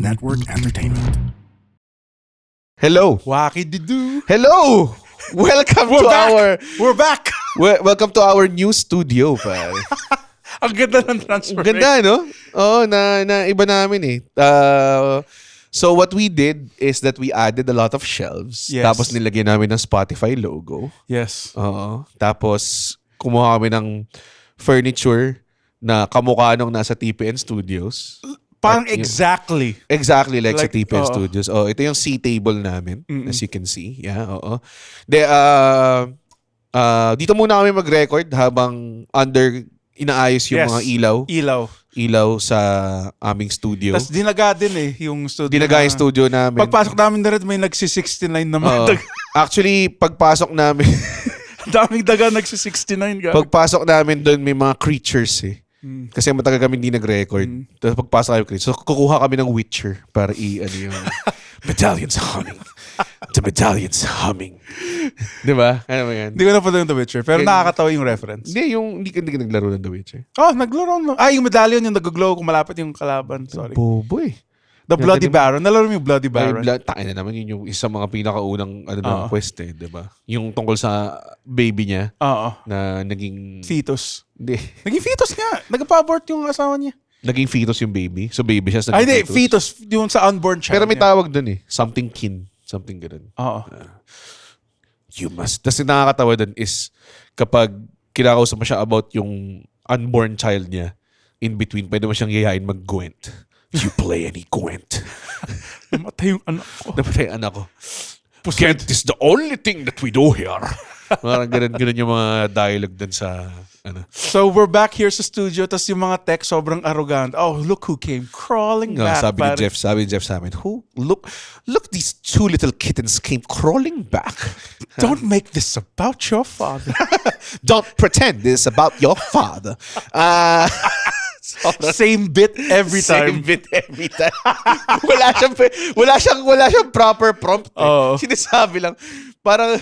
Network Entertainment. Hello. Wacky-doo. Hello. Welcome to our We're back! welcome to our new studio, pare. Ang ganda ng transfer. Ganda, no? Oo, na iba namin eh. So what we did is that we added a lot of shelves. Yes. Tapos nilagyan namin ng Spotify logo. Yes. Oo. Tapos kumuha kami ng furniture na kamukha nung nasa TPN Studios. Parang At exactly. Exactly like sa Like, TPN oo. Studios. Oh, ito yung C table namin, as you can see. Yeah, oo. De dito muna kami mag-record habang inaayos yung Yes. mga ilaw sa aming studio. Tapos dinaga din yung studio. Dinaga yung studio namin. Pagpasok namin na rin, may nagsi-69 naman. Oo. Actually, pagpasok namin Daming daga nagsi-69. pagpasok namin doon may mga creatures eh. Kasi matagal kami hindi nag-record. Tapos pagpasok kami creatures. So kukuha kami ng Witcher para yung medallions humming. The medallions humming. Diba? Ano ba yan? Hindi ko na pa yung The Witcher, pero nakakatawa yung reference. Hindi, hindi ka naglaro ng The Witcher. Oh, naglaro mo. Yung medallion yung nag-glow kung malapit yung kalaban. Sorry. Bobo eh. The Bloody Baron. Nalaro mo yung Bloody Baron? Takin na naman yun yung isa mga pinakaunang quest eh, diba? Yung tungkol sa baby niya Oo. na naging... Fetus. Hindi. Naging fetus nga. Nag-abort yung asawa niya. Naging fetus yung baby. So baby siya. Hindi. Fetus. Yung sa unborn child. Pero may niya. tawag dun eh. Something kin. Something ganun. Oo. You must. Tapos yung nakakatawa dun is kapag kinakausap mo siya about yung unborn child niya, in between, pwede mo siyang yayain mag-Gwent. Do you play any Gwent? Namatay yung anak ko. Namatay ang anak ko. Gwent is the only thing that we do here. Parang ganun yung mga dialogue dun sa So we're back here sa studio, tas yung mga tech sobrang arrogant. Oh, look who came crawling back. Sabi ni Jeff sa amin, look, these two little kittens came crawling back. Don't make this about your father. Don't pretend this is about your father. Same bit every time. Same bit every time. wala siyang proper prompt. Oo. Sinasabi lang, parang,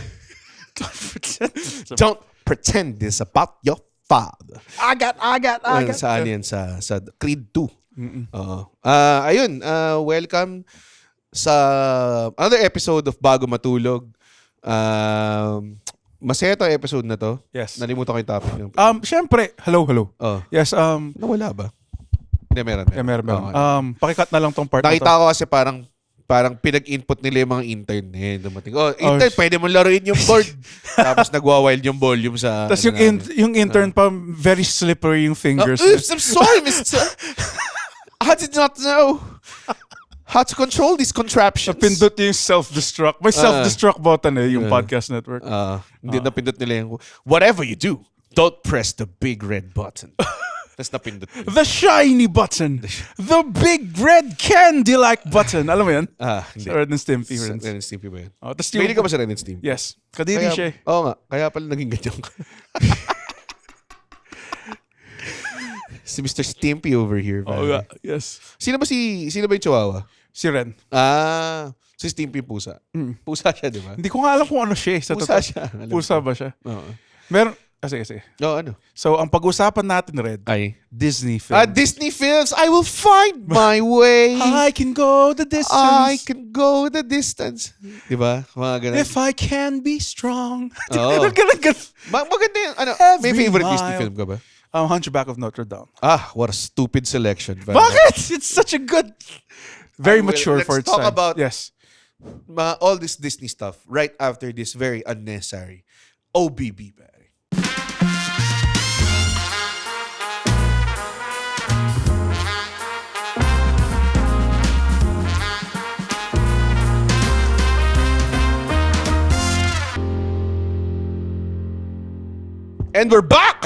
don't pretend this about your father. Agat. Saan yan? Sa Creed 2. Ayun, welcome sa another episode of Bago Matulog. Masaya to episode na to. Yes. Nalimutan ko yung topic. Syempre, hello. Oh. Yes, Nawala ba? Hindi, meron. meron. Oh, Pakikat na lang tong part nakita na to. ko kasi parang pinag-input nila yung mga intern. Dumating. Intern, pwede mo laruin yung board. Tapos nagwa-wild yung volume sa... Tapos yung intern pa, very slippery yung fingers. Oops, I'm sorry, Mr. I did not know how to control these contraptions. Napindot yung self-destruct. May self-destruct button yung podcast network. Hindi napindot nila yung... Whatever you do, don't press the big red button. Tapos napindot nila. The shiny button. The big red candy-like button. Alam mo yan? Hindi. Sa Ren and Stimpy. Ren and Stimpy ba yun? Tas Pili ka ba sa Ren and Stimpy? Yes. Kadiri siya. Oo nga. Kaya pala naging ganyan ka. Si Mr. Stimpy over here. Oo nga. Yes. Sino ba yung chihuahua? Si Ren. Si Stimpy pusa. Pusa siya, di ba? Hindi ko nga alam kung ano siya. Sa Pusa totoo. siya. Pusa ba siya? Oo. Meron. Sige. Ano? So, ang pag-usapan natin, Red, Ay. Disney films. Disney films. I will find my way. I can go the distance. I can go the distance. Di ba? Mga ganun. If I can be strong. Oo. Ganun. Maganda yung, may Every favorite mile. Disney film ka ba? Hunchback of Notre Dame. What a stupid selection. Bakit? It's such a good... Very mature for its Let's talk time. about Yes. all this Disney stuff right after this very unnecessary OBB, pare. And we're back!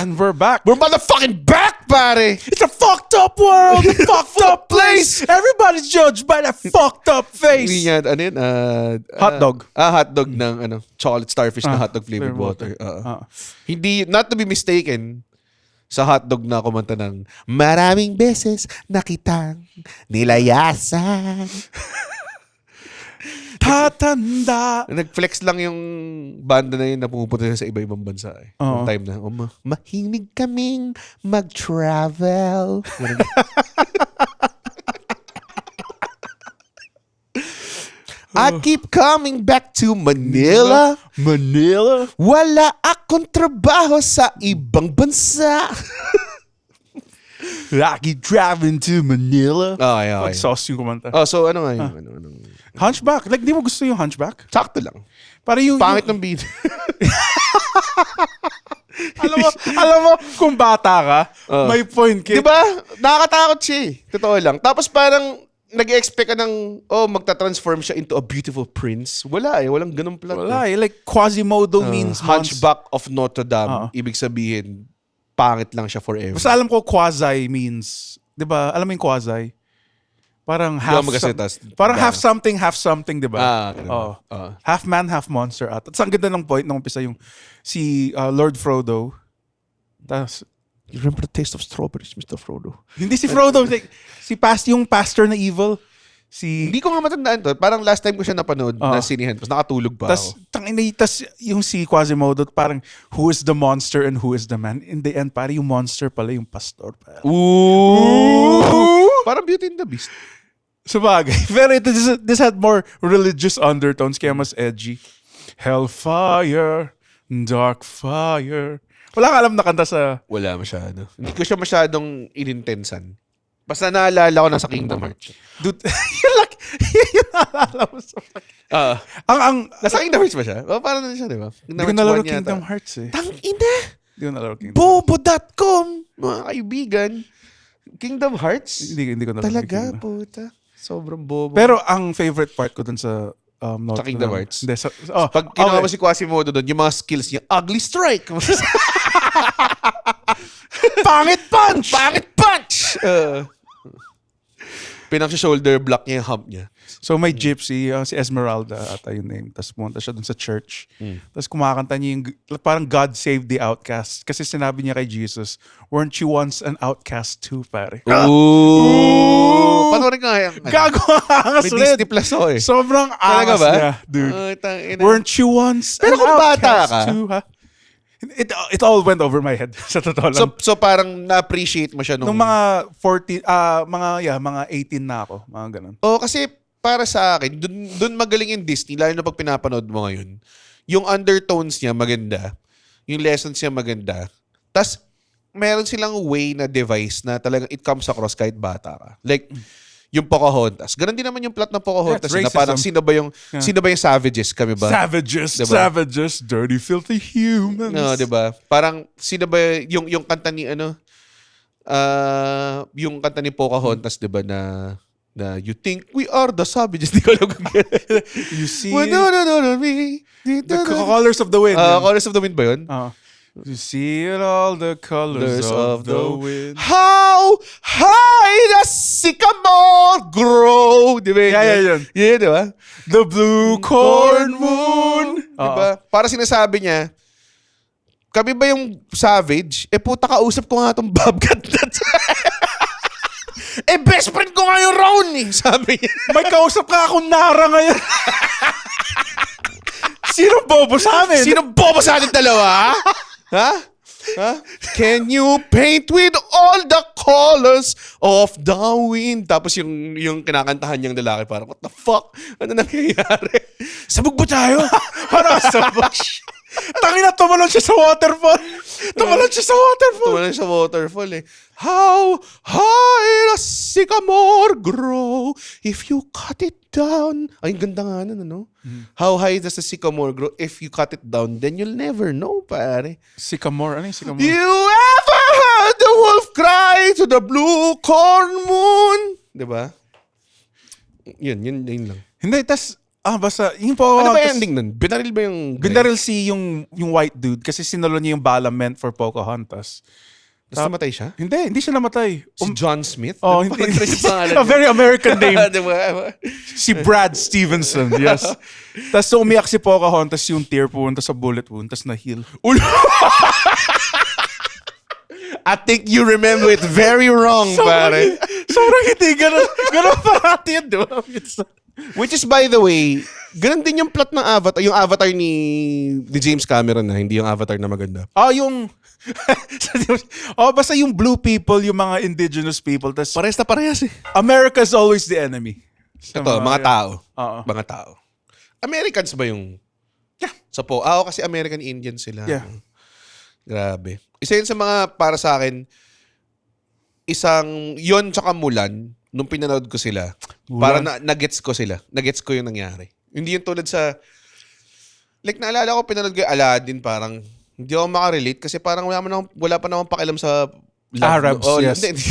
We're motherfucking back, pare! It's a fucked up world! A fucked up place! Everybody's judged by that fucked up face! Hindi yan, ano yun? Hotdog. Hotdog ng chocolate starfish na hotdog flavored water. Hindi, not to be mistaken, sa hotdog na kumanta ng maraming beses nakitang nilayasan. Tatanda. Nag-flex lang yung banda na yun na pumupunta sa iba-ibang bansa eh. Yung time na, mahilig kaming mag-travel. I keep coming back to Manila. Wala akong trabaho sa ibang bansa. I keep driving to Manila. Okay. Sauce yung kumanta. Oh, so ano nga yung Hunchback. Like, di mo gusto yung Hunchback? sakto lang. Para yung... Pangit ng beat. alam mo, kung bata ka, may point ka. Di ba? Nakakatakot siya eh. Totoo lang. Tapos parang nag-expect ka ng, magta-transform siya into a beautiful prince. Wala eh. Walang ganun plot. Wala eh. Like, Quasimodo means Hunchback of Notre Dame. Ibig sabihin, pangit lang siya forever. Basta alam ko, quasi means, di ba? Alam mo yung quasi? Parang half something, di ba? Half man, half monster. At ang ganda ng point nung umpisa yung si Lord Frodo. Tas, you remember the taste of strawberries, Mr. Frodo? Hindi si Frodo. Like, yung pastor na evil. Hindi ko nga matandaan to. Parang last time ko siya napanood na sinihan. Tapos nakatulog pa ako. Tas yung si Quasimodo, parang who is the monster and who is the man? In the end, parang yung monster pala yung pastor. Ooh! Parang Beauty and the Beast. Sabagay. Pero this had more religious undertones kaya mas edgy. Hellfire, dark fire. Wala ka alam na kanta sa... Wala masyado. Hindi ko siya masyadong inintensan. Basta naalala ko nasa Kingdom Hearts. Dude, yun naalala mo sa... Nasa Kingdom Hearts ba siya? Parang na siya, di ba? Hindi ko nalaro Kingdom Hearts eh. Tangina! Hindi ko nalaro Kingdom Bobo.com! Mga kaibigan. Kingdom Hearts? Hindi ko nalaro. Talaga, puta. Sobrang bobo. Pero ang favorite part ko dun sa... sa Kingdom Hearts? Hindi, pag kinuha mo si Quasimodo doon, yung mga skills niya, ugly strike! Pangit punch! Pangit punch! Pinang-shoulder block niya yung hump niya. So may gypsy, si Esmeralda ata yung name. Tapos pumunta siya dun sa church. Tapos kumakanta niya yung, parang God save the outcast. Kasi sinabi niya kay Jesus, weren't you once an outcast too, pare? Ooh! Panoorin nga yan. Gago angas May Disney Plus eh. Sobrang Talaga angas ba? niya, dude. Weren't you once Pero an kung bata outcast ka, too, ha? It all went over my head. Sa totoo lang. So parang na-appreciate mo siya nung mga 14, mga 18 na ako. Mga ganun. Kasi para sa akin, dun magaling yung Disney, lalo na pag pinapanood mo ngayon. Yung undertones niya maganda. Yung lessons niya maganda. Tas meron silang way na device na talagang it comes across kahit bata ka. Like, yung Pocahontas. Ganun din naman yung plot ng Pocahontas. Na parang sino ba yung savages kami ba? Savages, diba? Savages, dirty, filthy humans. No, diba? Parang sino ba yung kanta ni yung kanta ni Pocahontas, diba, na you think we are the savages. Di ko alam kung you see... Well, no, me. The Colors of the Wind. Colors of the Wind ba yun? You see it all the colors of the wind. How high the sycamore grow. Di ba? Yeah. Yeah, di ba? The blue corn moon. Di ba? Para sinasabi niya, kami ba yung savage? Puta, kausap ko nga itong Bobcat that. Best friend ko nga yung Ron eh. Sabi niya. May kausap ka akong Nara ngayon. Sino bobo sa amin? Sino bobo sa atin dalawa? Ha? Can you paint with all the colors of the wind? Tapos yung kinakantahan niyang lalaki, parang, what the fuck? Ano nangyayari? Sabog ba tayo? Parang sabog. Tangina, tumalon siya sa waterfall. Tumalon siya sa waterfall eh. How high the sycamore grow if you cut it down. Ay, ganda nga nun, ano? How high does the sycamore grow? If you cut it down, then you'll never know, pare. Sycamore? Ano yung sycamore? You ever heard the wolf cry to the blue corn moon? Diba? Yun lang. Hindi, tas... basta, yung po... Ano ba yung ending nun? Binaril ba yung... Binaril si yung white dude kasi sinalo niya yung bala meant for Pocahontas. Tapos namatay siya? Hindi siya namatay. Si John Smith? Oh, hindi. A very American name. Si Brad Stevenson, yes. Tapos umiyak si Pocahontas yung tear pumunta sa bullet wound, tapos na-heal. I think you remember it very wrong, pare. Sobrang hindi. Ganun parati yun, di ba? Which is, by the way, ganun din yung plot ng Avatar. Yung Avatar ni James Cameron na, hindi yung Avatar na maganda. Basta yung blue people, yung mga indigenous people. Tas, parehas eh. America's always the enemy. Ito, mga tao. Oo. Mga tao. Americans ba yung... Yeah. Sa kasi American Indian sila. Yeah. Grabe. Isa yun sa mga, para sa akin, yon tsaka Mulan, nung pinanood ko sila, para na-gets ko sila. Na-gets ko yung nangyari. Hindi yung tulad sa... Like, naalala ko, pinanood ko yung Aladdin, parang hindi ako makarelate kasi parang wala pa naman pakialam sa love. Arabs, yes. Hindi.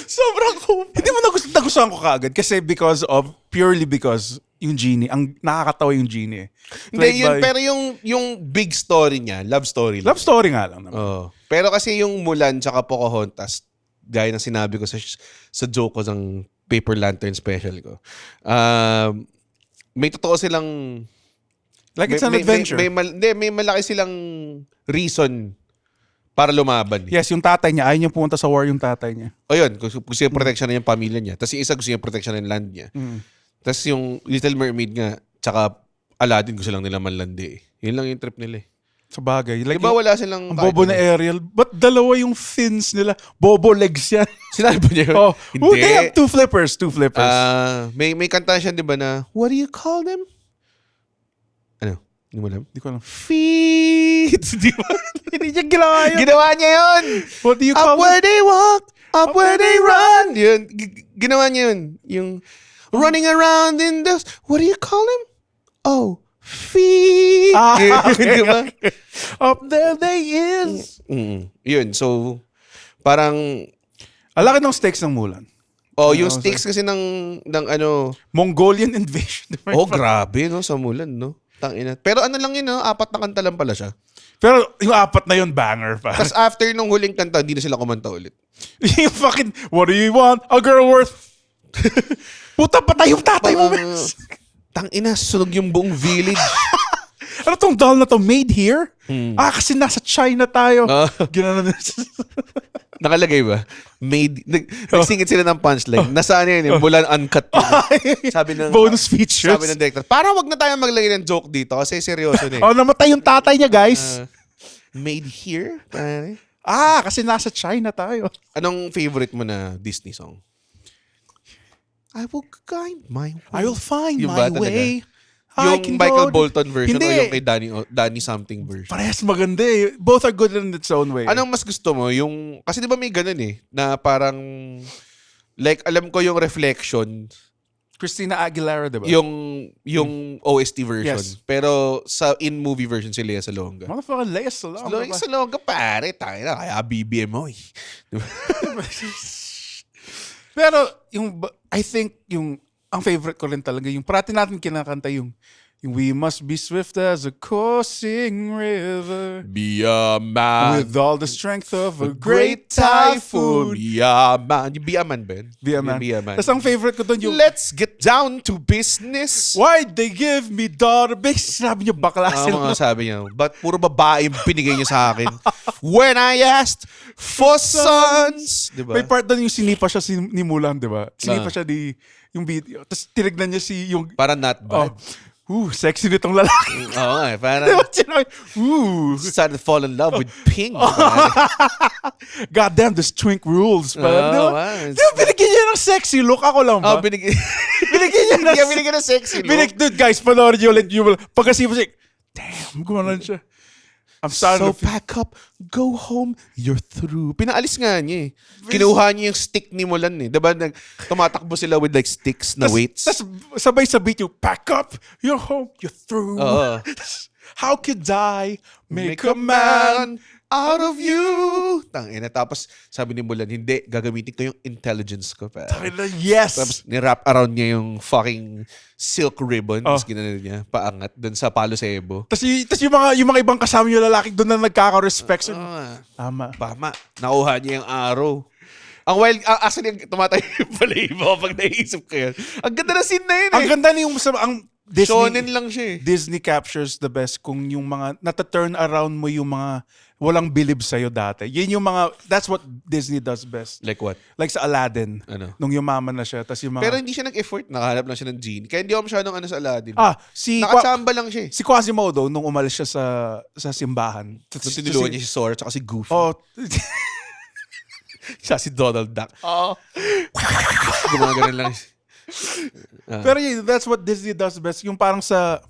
Sobrang cool. Hindi mo nagustuhan ko kaagad kasi purely because yung genie, ang nakakatawa yung genie. Hindi, pero yung big story niya, love story. Love story nga lang naman. Pero kasi yung Mulan tsaka Pocahontas, gaya ng sinabi ko sa joke ko ng Paper Lantern special ko, may totoo silang... Like it's an adventure. May malaki silang reason para lumaban. Yes, yung tatay niya, ayaw niya pumunta sa war yung tatay niya. O yun, gusto niya protection na yung pamilya niya. Tapos yung isa gusto niya protection ng land niya. Tapos yung Little Mermaid nga, tsaka Aladdin gusto lang nila manlandi. Yun lang yung trip nila eh. Sa bagay. Like, diba wala silang... Ang bobo na Ariel. Ba't dalawa yung fins nila? Bobo legs yan. Sinabi ba niya? Hindi. They have two flippers. May kanta siya, di ba na, what do you call them? Ano? Hindi mo alam? Hindi ko alam. Feet! Di ba? Hindi niya ginawa yun. Ginawa niya yun! What do you call Up where they walk, up where they run. Yun. Ginawa niya yun. Yung running around in the... What do you call them? Oh, feet! Okay. Diba? Up there they is. Yun. So, parang... Alaki ng stakes ng Mulan. Yung stakes kasi ng ano... Mongolian invasion. Grabe, no? Sa Mulan, no? Tangina. Pero ano lang yun, no? 4 na kanta lang pala siya. Pero yung 4 na yun, banger pa. Tapos after nung huling kanta, hindi na sila kumanta ulit. Yung fucking, what do you want? A girl worth... Puta, patay yung tatay mo, bes. Tangina, sunog yung buong village. Ano tong doll na to? Made here? Kasi nasa China tayo. Ginanon na. Nakalagay ba? Made. Nagsingit sila ng punchline. Nasaan yun yung Mulan uncut. Sabi ng... Bonus features. Sabi ng director, para wag na tayo maglagay ng joke dito kasi seryoso na eh. Namatay yung tatay niya, guys. Made here? Kasi nasa China tayo. Anong favorite mo na Disney song? I will find my way. I will find yung my ba way. Yung Michael Bolton version o yung kay Danny something version? Parehas maganda eh. Both are good in its own way. Anong mas gusto mo? Yung, kasi di ba may ganun eh, na parang, like alam ko yung Reflection. Christina Aguilera, di ba? Yung OST version. Yes. Pero sa in-movie version si Lea Salonga. Motherfucker, Lea Salonga. Lea Salonga, pare. Tayo na. Kaya BBM mo eh. Pero, I think, ang favorite ko rin talaga, yung parati natin kinakanta yung we must be swift as a coursing river. Be a man. With all the strength of a great typhoon. Be a man. Yung Be a man, Ben. Be a man. Tapos ang favorite ko doon yung... Let's get down to business. Why'd they give me daughter? Base, sinabi niyo bakla sila. Sabi niya, ba't puro babae yung binigay niyo sa akin? When I asked for sons. Diba? May part doon yung sinipa siya ni Mulan, di ba? Sinipa siya yung video. Tapos tinignan niya yung... Para not bad. Sexy nitong lalaki. Oo nga, parang... Started to fall in love with pink. God damn, this twink rules. Di ba? Binigyan niya ng sexy look. Ako lang ba? Binigyan Binigyan ng sexy look. Dude, guys, panoorin niyo ulit. Pagkasipa siya, damn, gumanon siya. So pack up, go home, you're through. Pinaalis nga niya eh. Kinuha niya yung stick ni Mulan eh. Diba tumatakbo sila with like sticks na weights. Tapos sabay sa beat yung pack up, you're home, you're through. How could I make a man out of you? Tangina. Tapos sabi ni Mulan, hindi, gagamitin ko yung intelligence ko. Yes! Tapos nirap around niya yung fucking silk ribbon. Tapos ginano niya, paangat dun sa Palo Sebo. Tapos yung mga ibang kasama yung lalaki doon na nagkaka-respect. Tama. Nakuha niya yung arrow. Ang wild, actually, tumatay yung balahibo pag naisip ko yan. Ang ganda na scene na yun eh. Ang ganda na yung, Disney, shonen lang siya eh. Disney captures the best kung yung mga, nata-turn around mo yung mga walang bilib sa'yo dati. Yun yung mga, that's what Disney does best. Like what? Like sa Aladdin. Ano? Nung yumaman na siya. Tas yung mga, pero hindi siya nag-effort. Nakahanap lang siya ng genie. Kaya hindi ako masyadong sa Aladdin. Nakachamba lang siya eh. Si Quasimodo, nung umalis siya sa simbahan. Nung tinulungan niya si Sora at si Goofy. Siya si Donald Duck. Oo. Gumagano lang. Pero that's what Disney does best. Yung parang sa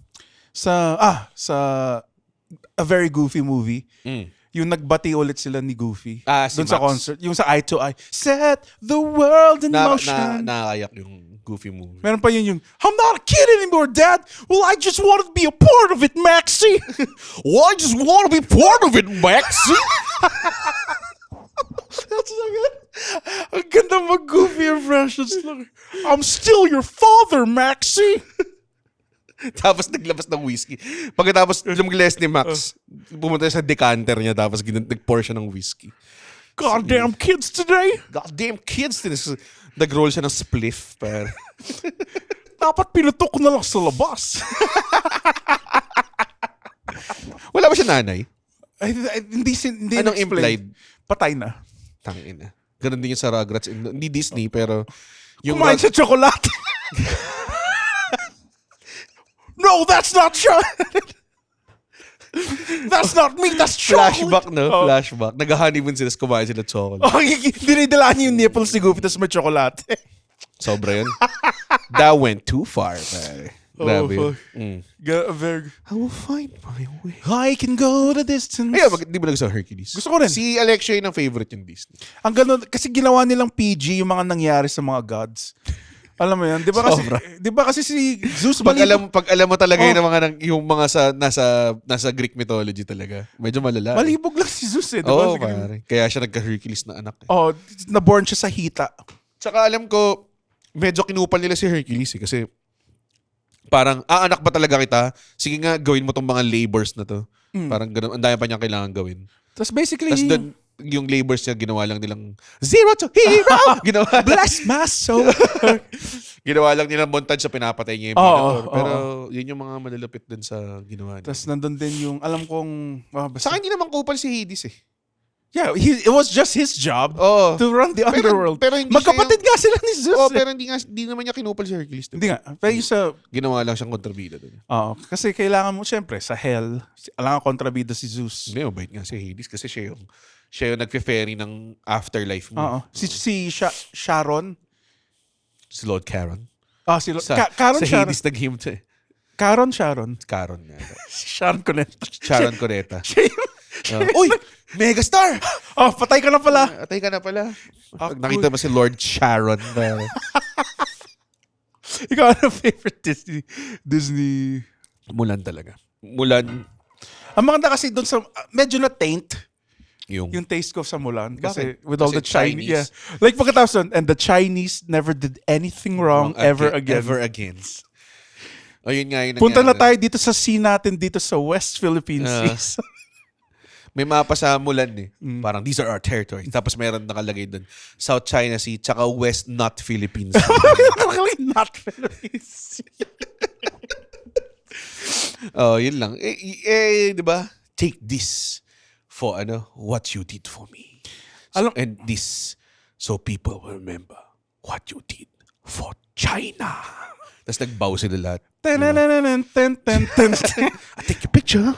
A Very Goofy Movie, yung nagbati ulit sila ni Goofy. Si Doon sa Max. concert. Yung sa Eye to Eye. Set the world in motion. Nakakayak yung Goofy movie. Meron pa yun yung, I'm not a kid anymore, Dad. Well, I just want to be a part of it, Maxie. Well, I just want to be part of it, Maxie. That's so good. Ang ganda mag-Goofy impressions lang. I'm still your father, Maxie. Tapos naglabas ng whiskey. Pagkatapos lumagles ni Max, pumunta sa decanter niya tapos nag-pour siya ng whiskey. Goddamn kids today. Goddamn kids. Nag-roll siya ng spliff. Dapat pinutok ko na lang sa labas. Wala ba siya nanay? Hindi Anong explain. implied? Patay na. Tangina. Ganun din yung sa Rugrats. Hindi Disney, pero... Kumain sa chocolate. No, that's not chocolate. That's not me, that's chocolate. Flashback, no? Oh. Flashback. Nag-honeymoon sila, kumain sila chocolate. Oh, dinidalaan niyo yung nipples ni Goofy tapos may chocolate. Sobra yun. That went too far, pare. Grabe yun. I will find my way. I can go the distance. Ayun, di ba nagsa Hercules? Gusto ko rin. Si Alexia yung favorite yung Disney. Ang ganun, kasi ginawa nilang PG yung mga nangyari sa mga gods. Alam mo yan? Di ba kasi si Zeus Pag alam mo talaga yung mga nasa Greek mythology talaga. Medyo malala. Malibog lang si Zeus eh. Diba? Pare. Kaya siya nagka-Hercules na anak. Naborn siya sa hita. Tsaka alam ko, medyo kinupal nila si Hercules kasi parang, anak ba talaga kita? Sige nga, gawin mo tong mga labors na to. Parang ganun, ang dami pa niyang kailangan gawin. Tapos basically, Tapos doon, yung labors niya, ginawa lang nilang zero to hero! Ginawa, bless my soul. ginawa lang nilang montage sa pinapatay niya yung Minotaur. Pero yun yung mga malalapit din sa ginawa niya. Tapos nandun din yung, alam kong, Sa akin, hindi naman kupal si Hades eh. Yeah, it was just his job Oo. to run the underworld. Pero hindi Magkapatid nga sila ni Zeus. pero hindi naman niya kinupal si Hercules. Hindi nga. Pero yung sa... Ginawa lang siyang kontrabida doon. kasi kailangan mo, syempre, sa hell, kailangan kontrabida si Zeus. Hindi, mabait nga si Hades kasi siya yung nagfe-ferry ng afterlife mo. Si Sharon. Si Lord Charon. Si Sa Charon Sharon. Hades naghim to eh. Sharon. Charon nga. Si Sharon Cuneta. Sharon Cuneta. Uy! Megastar! Patay ka na pala. Atay ka na pala. Pag nakita mo si Lord Sharon. Ikaw, ano favorite Disney? Mulan talaga. Mulan. Ang maganda kasi doon sa, medyo na-taint Yung taste ko sa Mulan. Kasi Bakit? with all Kasi the Chinese. Chinese. Yeah. Like pagkatapos doon, and the Chinese never did anything wrong ever again. Ever again. Yun nga yung Punta na nangyari. tayo dito sa sea natin, dito sa West Philippine Seas. May mapa sa Mulan eh. Parang, these are our territories. Tapos meron nakalagay doon, South China Sea, tsaka West Not Philippines. Not Philippines. Yun lang. Di ba? Take this for what you did for me. And this, so people will remember what you did for China. Tapos nagbow sila lahat. I take a picture.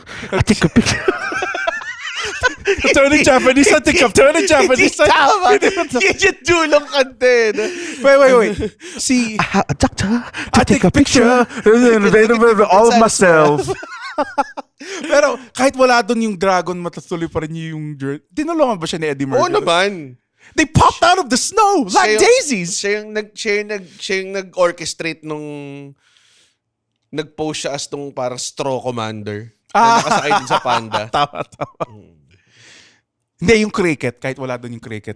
Turning Japanese. I think I'm turning Japanese. Tama. Yung dulong kante. Wait. See, Doctor, I take a picture. All of myself. Pero kahit wala doon yung dragon, matutuloy pa rin yung journey. Tinulungan ba siya ni Eddie Murphy? Oo naman. They popped out of the snow like daisies. Siya yung nag-orchestrate nung nag-post siya as tong parang straw commander na nakasakay din sa panda. Tama. Hindi, yung cricket. Kahit wala doon yung cricket.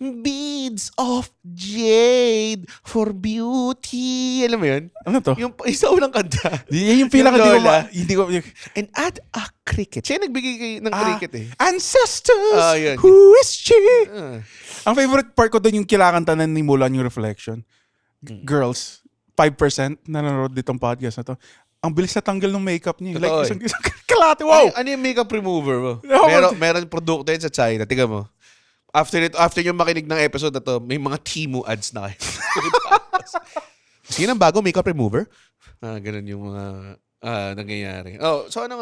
Beads of jade for beauty. Alam mo yun? Ano to? Yung isa unang kanta. Yung pinaka hindi ko And add a cricket. Siya yung nagbigay ng cricket eh. Ancestors, Yun. who is she? Ang favorite part ko doon yung kailangan tanan ni Mulan yung reflection. Girls, 5% nanonood ditong podcast na to. Ang bilis na tanggal ng makeup niya. Like, isang kalate. Wow! Ano yung makeup remover mo? Oh, Meron produkto yun sa China. Tingnan mo. After yung makinig ng episode na to, may mga Temu ads na kayo. Sige ng bago makeup remover? Ganun yung mga nangyayari. So ano?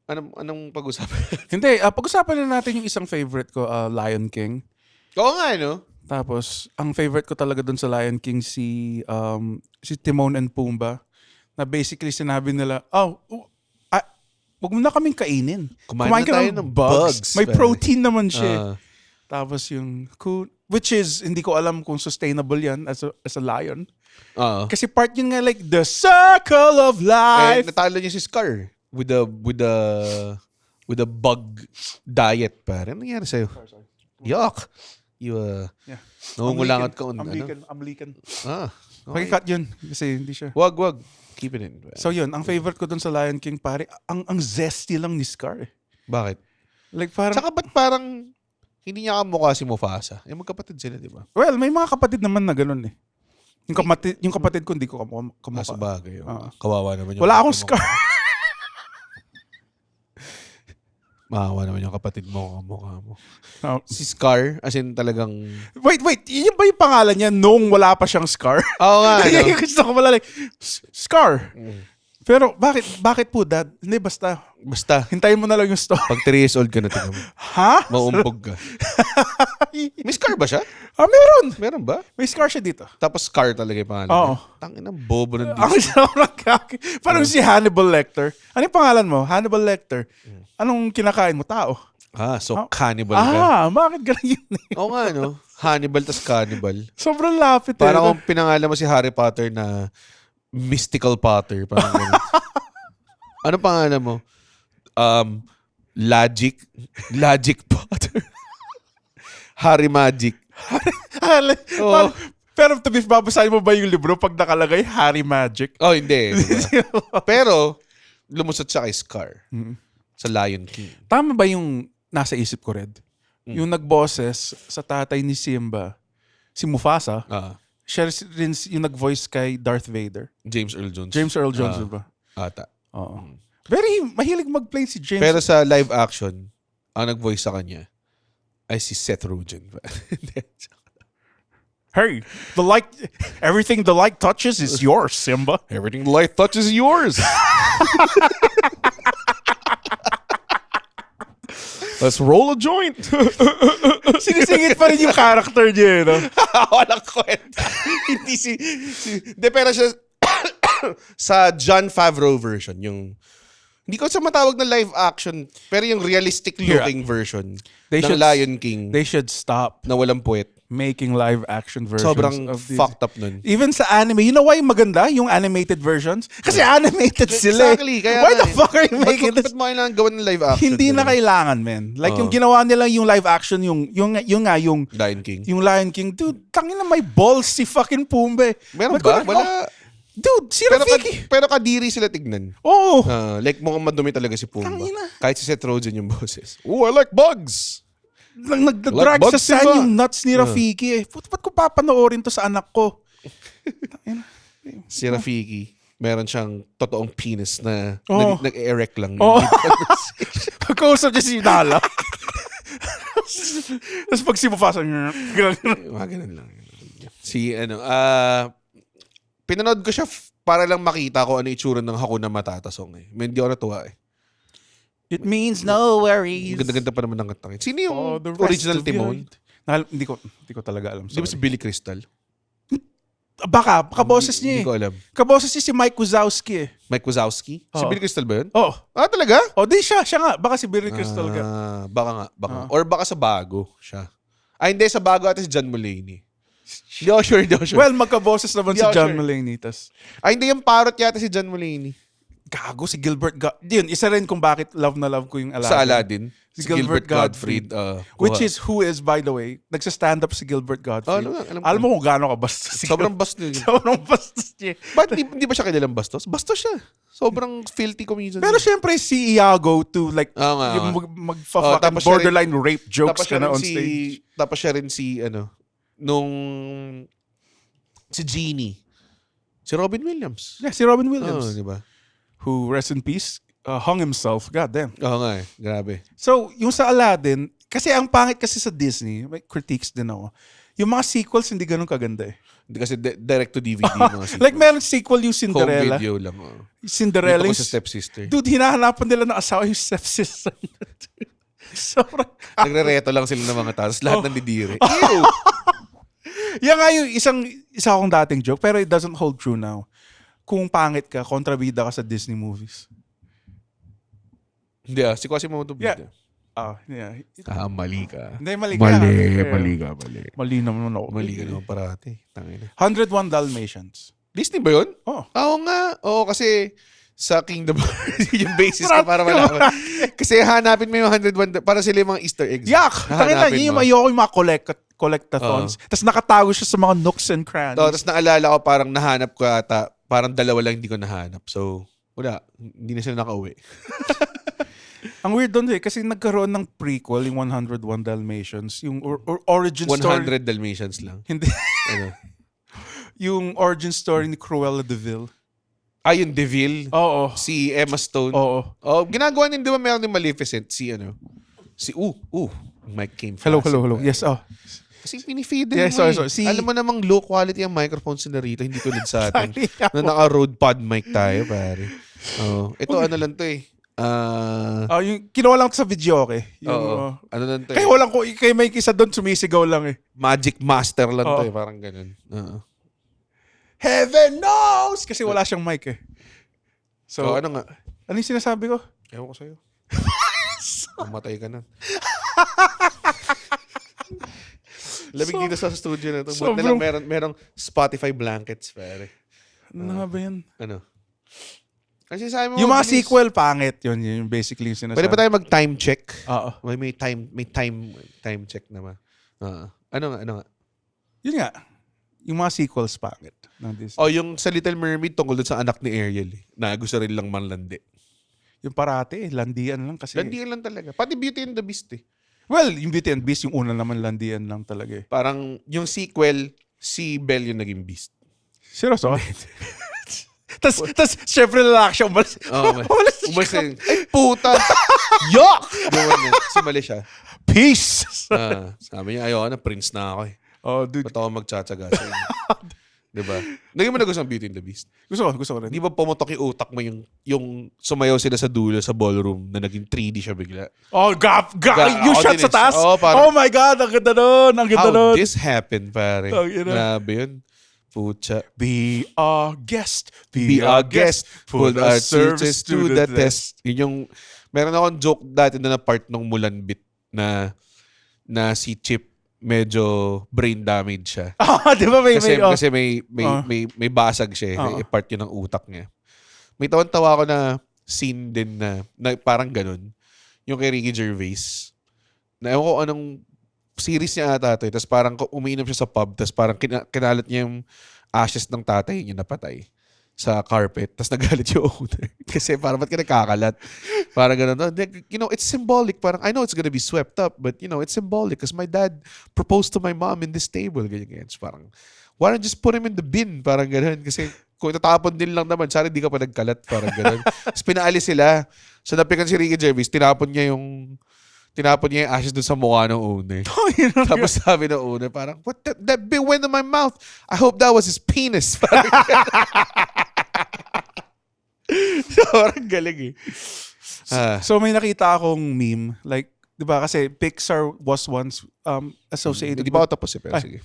Anong pag-usapan? Hindi, pag-usapan na natin yung isang favorite ko, Lion King. Oo nga, no? Tapos, ang favorite ko talaga dun sa Lion King si Timon and Pumbaa. Na basically sinabi nila, wag mo na kaming kainin. Kumain na ka tayo ng bugs. May pare. protein naman siya. Ah. Tapos yung, which is, hindi ko alam kung sustainable yan as a lion. Oo. Kasi part yun nga like, the circle of life. Natalo niya si Scar with the bug diet, pare. Ano nangyari sa'yo? Yuck. You, Yeah. nangungulangat ka. Amlikan. Okay. Cut yun. Kasi hindi siya. Wag. Keep it in. So yun, ang favorite ko dun sa Lion King, pare, ang zesty lang ni Scar. Bakit? Like parang, Tsaka ba't parang hindi niya kamukha si Mufasa? Magkapatid sila, di ba? well, may mga kapatid naman na ganun eh. Yung kapatid ko, hindi ko kamukha. Sa bagay. Kawawa naman yung Wala akong kapatid mo. Scar. Maawa naman yung kapatid mo, kamukha mo. No. Si Scar, as in talagang... Wait, yun ba yung pangalan niya nung wala pa siyang Scar? Oo nga, Kaya ano? yung gusto ko pala like, Scar. Pero bakit po dad? Hindi, basta. Basta, Hintayin mo na lang yung story. pag 3 years old ka na, tingnan mo. Ha? Mauumpog ka. May Scar ba siya? Meron. Meron ba? May Scar siya dito. Tapos Scar talaga yung pangalan. Oo. Tangin ng bobo ng Ang sarap ng kaki. Parang si Hannibal Lecter. Ano yung pangalan mo? Hannibal Lecter. Anong kinakain mo? Tao? So cannibal ka. Bakit ganun yun eh? Oo nga, no? Hannibal tas cannibal. Sobrang lapit eh. Parang kung pinangalan mo si Harry Potter na Mystical Potter. Parang ganun. Ano pangalan mo? Logic Potter. Harry Magic. Oo. Pero to be babasahin mo ba yung libro pag nakalagay Harry Magic? Oh, hindi. Diba? Pero, lumusot siya kay Scar. Sa Lion King. Tama ba yung nasa isip ko, Red? Yung nagboses sa tatay ni Simba, si Mufasa, siya rin yung nag-voice kay Darth Vader. James Earl Jones. James Earl Jones, diba? Ata. Oo. Very mahilig mag-play si James. Pero sa live action, ang nag-voice sa kanya ay si Seth Rogen. Hey, everything the light touches is yours, Simba. Everything the light touches is yours. Let's roll a joint. Sinisingit pa rin yung character niya, no? Walang kwenta. Hindi De, pero siya, sa Jon Favreau version, yung, hindi ko sa matawag na live action, pero yung realistic looking version ng Lion King They should stop na walang puwet. making live action versions Sobrang of these. fucked up nun. Even sa anime, you know why maganda yung animated versions? Kasi animated sila. Exactly. Kaya Why the fuck are you making this? Ba't mo kailangan gawan ng live action? Hindi na kailangan, man. Like yung ginawa nila yung live action, yung Lion King. Yung Lion King, dude, tangin na may balls si fucking Pumbaa. Meron ba? Wala. Dude, si Rafiki. Pero kadiri sila tignan. Oo. Like mukhang madumi talaga si Pumbaa. Tangina. Kahit si Seth Rogen yung boses. I like bugs. Nagdadrag Like sa bugs, sand diba? yung nuts ni Rafiki eh. Ba't ko papanoorin to sa anak ko? Si Rafiki, meron siyang totoong penis na nag-erect lang. Pagkausap niya si Nala. Tapos pag si Mufasa, Mga ganun lang. Pinanood ko siya para lang makita ko ano itsura ng Hakuna Matata song eh. Hindi ako natuwa eh. It means no worries. Ganda-ganda pa naman ng kanta. Sino yung the rest original of Timon? Hindi ko talaga alam. Di ba si Billy Crystal? Baka kaboses niya Hindi ko eh. alam. Kaboses niya si Mike Wazowski eh. Mike Wazowski? Si Oo. Billy Crystal ba yun? Oh. Talaga? Di siya nga. Baka si Billy Crystal ka. Baka nga. Or baka sa bago siya. Hindi, sa bago ata si John Mulaney. Hindi ako sure. Well, magkaboses naman si John Mulaney. Hindi, yung parrot yata si John Mulaney. Gago, si Gilbert Yun, isa rin kung bakit love na love ko yung Aladdin. Sa Aladdin. Si Gilbert Gottfried. Which is, who is, by the way, nagsa-stand up si Gilbert Gottfried. Alam mo kung gaano ka bastos. Sobrang bastos niya. Sobrang bastos niya. Ba't hindi ba siya kilalang bastos? Bastos siya. Sobrang filthy comedian. Pero syempre, si Iago to like, yung mag-fucking borderline rape jokes ka na on stage. Tapos siya rin si Genie. Si Robin Williams. Yeah, si Robin Williams. Di ba? Who, rest in peace, hung himself. God damn. Oo nga eh. Grabe. So, yung sa Aladdin, kasi ang pangit kasi sa Disney, may critiques din ako. Yung mga sequels, hindi ganun kaganda eh. Hindi kasi direct to DVD mga sequels. Like meron sequel yung Home Cinderella. video lang. Cinderella. Dito ko sa stepsister. Dude, hinahanapan nila ng asawa yung stepsister. Sobrang... Nagre-reto lang sila ng mga tao. Tapos lahat nandidiri. Ew! Yan nga yung isa akong dating joke, pero it doesn't hold true now. Kung pangit ka, kontrabida ka sa Disney movies. Hindi si Quasimodo bida. Yeah. Mali ka. Hindi, mali ka. Mali ka. Mali naman ako. Mali ka naman parati. Tangina. 101 Dalmatians. Disney ba yun? Oh. Oo nga. Oo, kasi sa Kingdom Hearts, yung basis ko para malaman. Kasi hanapin mo yung 101, para sila yung mga Easter eggs. Yak! Tangina, yun yung ayoko yung mga collectathons. Oo. Tapos nakatago siya sa mga nooks and crannies. Tapos naalala ko, parang nahanap ko ata, parang 2 lang hindi ko nahanap. So, wala. Hindi na sila nakauwi. Ang weird doon kasi nagkaroon ng prequel, yung 101 Dalmatians, yung origin 100 story. Dalmatians lang. Hindi. Ano? Yung origin story ni Cruella de Vil. Yung Deville. Oo. Si Emma Stone. Oo. Ginagawa din, di ba meron din Maleficent? Si Mike came fast. Hello. Yes, Kasi pinifeed din Yeah, mo sorry. Alam mo namang low quality ang microphones na rito, hindi tulad sa atin. Sorry. na naka-Rode pod mic tayo, pare. Ito ano lang to eh. Yung kinuha lang sa video, okay? Yung, ano lang to kaya walang ko, kaya may isa doon sumisigaw lang eh. Magic Master lang to eh, parang ganun. Heaven knows! Kasi wala siyang mic eh. So, ano nga? ano yung sinasabi ko? Ewan ko sa'yo. Umatay ka na. Labig dito sa studio na ito. Buti na lang merong Spotify blankets, pare. Ano nga ba yan? Ano? Kasi sabi mo, Yung mga sequel, pangit. Yun yung basically yung sinasabi. Pwede ba tayo mag-time check? Oo. May time check naman. Ano nga? Yun nga. Yung mga sequels, pangit. Ng Disney. Yung sa Little Mermaid tungkol dun sa anak ni Ariel na gusto rin lang manlandi. Yung parati landian lang kasi. Landian lang talaga. Pati Beauty and the Beast eh. Well, yung Beauty and Beast, yung una naman landian lang talaga eh. Parang yung sequel, si Belle yung naging Beast. Seryoso? Tapos, syempre lalaki siya umalis. Umalis na yun. Ay, puta! Yuck! Sumali siya. Peace! Sabi niya, ayoko na, prince na ako eh. Dude. Ba't ako magtsatsaga sa inyo? Diba? Hindi mo na gusto ng Beauty and the Beast. Gusto ko rin. Di ba pumutok yung utak mo yung sumayaw sila sa dulo sa ballroom na naging 3D siya bigla? Yung shot sa taas? Oh my God, ang ganda nun. How this happened, pare? Grabe yun. Pucha. Be a guest. Be a guest. Put our service to the test. Yun yung, meron akong joke dati na part ng Mulan bit na si Chip medyo brain damage siya. Di ba Kasi may basag siya. May part yun ng utak niya. May tawan-tawa ako na scene din na parang ganun. Yung kay Ricky Gervais. Na ewan ko anong series niya ata ito. Tapos parang umiinom siya sa pub. Tapos parang kinalat niya yung ashes ng tatay niya napatay sa carpet. Tapos nagalit yung owner. Kasi parang ba't ka nagkakalat? Parang ganun. It's symbolic. Parang, I know it's gonna be swept up, but it's symbolic because my dad proposed to my mom in this table. Ganyan. So parang, why don't just put him in the bin? Parang ganun. Kasi kung itatapon din lang naman, sana di ka pa nagkalat. Parang ganun. Tapos pinaalis sila. So napikan si Ricky Gervais, tinapon niya yung ashes dun sa mukha ng owner. Tapos sabi ng owner, parang, what that bit went in my mouth. I hope that was his penis. Parang galing eh. So may nakita akong meme, like, di ba kasi Pixar was once associated Hindi pa ako tapos eh, pero sige.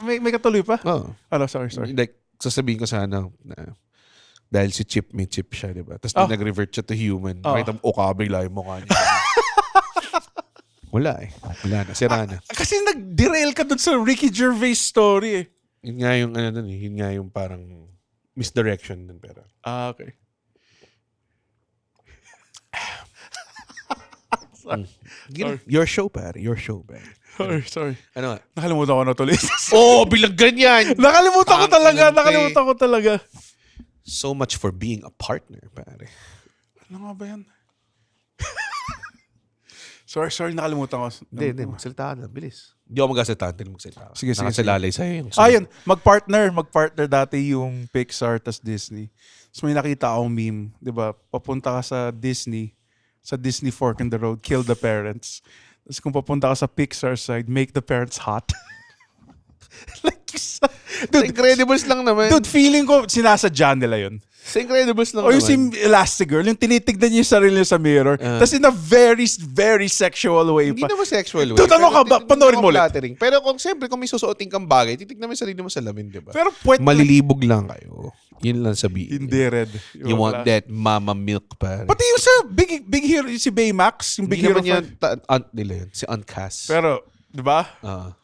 May katuloy pa? Oo. Sorry. Like, sasabihin ko sana na dahil si Chip, may chip siya, di ba? Tapos nag-revert siya to human. Nakita mo, kabigla yung mukha niya. Wala eh. Wala na. Sira na. Kasi nag-derail ka dun sa Ricky Gervais story eh. Yun nga yung, yun nga yung parang misdirection dun. Pero. Okay. Your show, pare. Your show, pare. Sorry. Ano nga? Nakalimutan ko na tuloy. Bilang ganyan! Nakalimutan ko talaga. So much for being a partner, pare. Ano nga ba yan? Sorry, nakalimutan ko. Hindi. Magsalita ka na. Bilis. Hindi ako magsasalita. Magsalita ka. Sige. Nakasalalay sa'yo yung Ayun, magpartner dati yung Pixar tas Disney. So may nakita akong meme, 'di ba? Papunta ka sa Disney fork in the road, kill the parents. Tapos kung papunta ka sa Pixar side, make the parents hot. Like, Sa dude, Incredibles lang naman. dude, feeling ko sinasadya nila yun. Sa Incredibles lang O yung naman. si Elastigirl, yung tinitignan niya yung sarili niya sa mirror, tapos in a very, very sexual way Hindi pa. naman sexual way. Dude, ano ka ba? Panoorin mo ulit. Flattering. Pero kung siyempre, kung may susuotin kang bagay, titignan mo yung sarili mo sa lamin, di ba? Pero puwet, Malilibog lang kayo. Yun lang sabihin. hindi red. You want that mama milk, pare. Pati yung sa Big Hero, si Baymax, yung Big Hindi Hero naman fan. yun, aunt nila yun. Si Aunt Cass. Pero, di ba? Ah.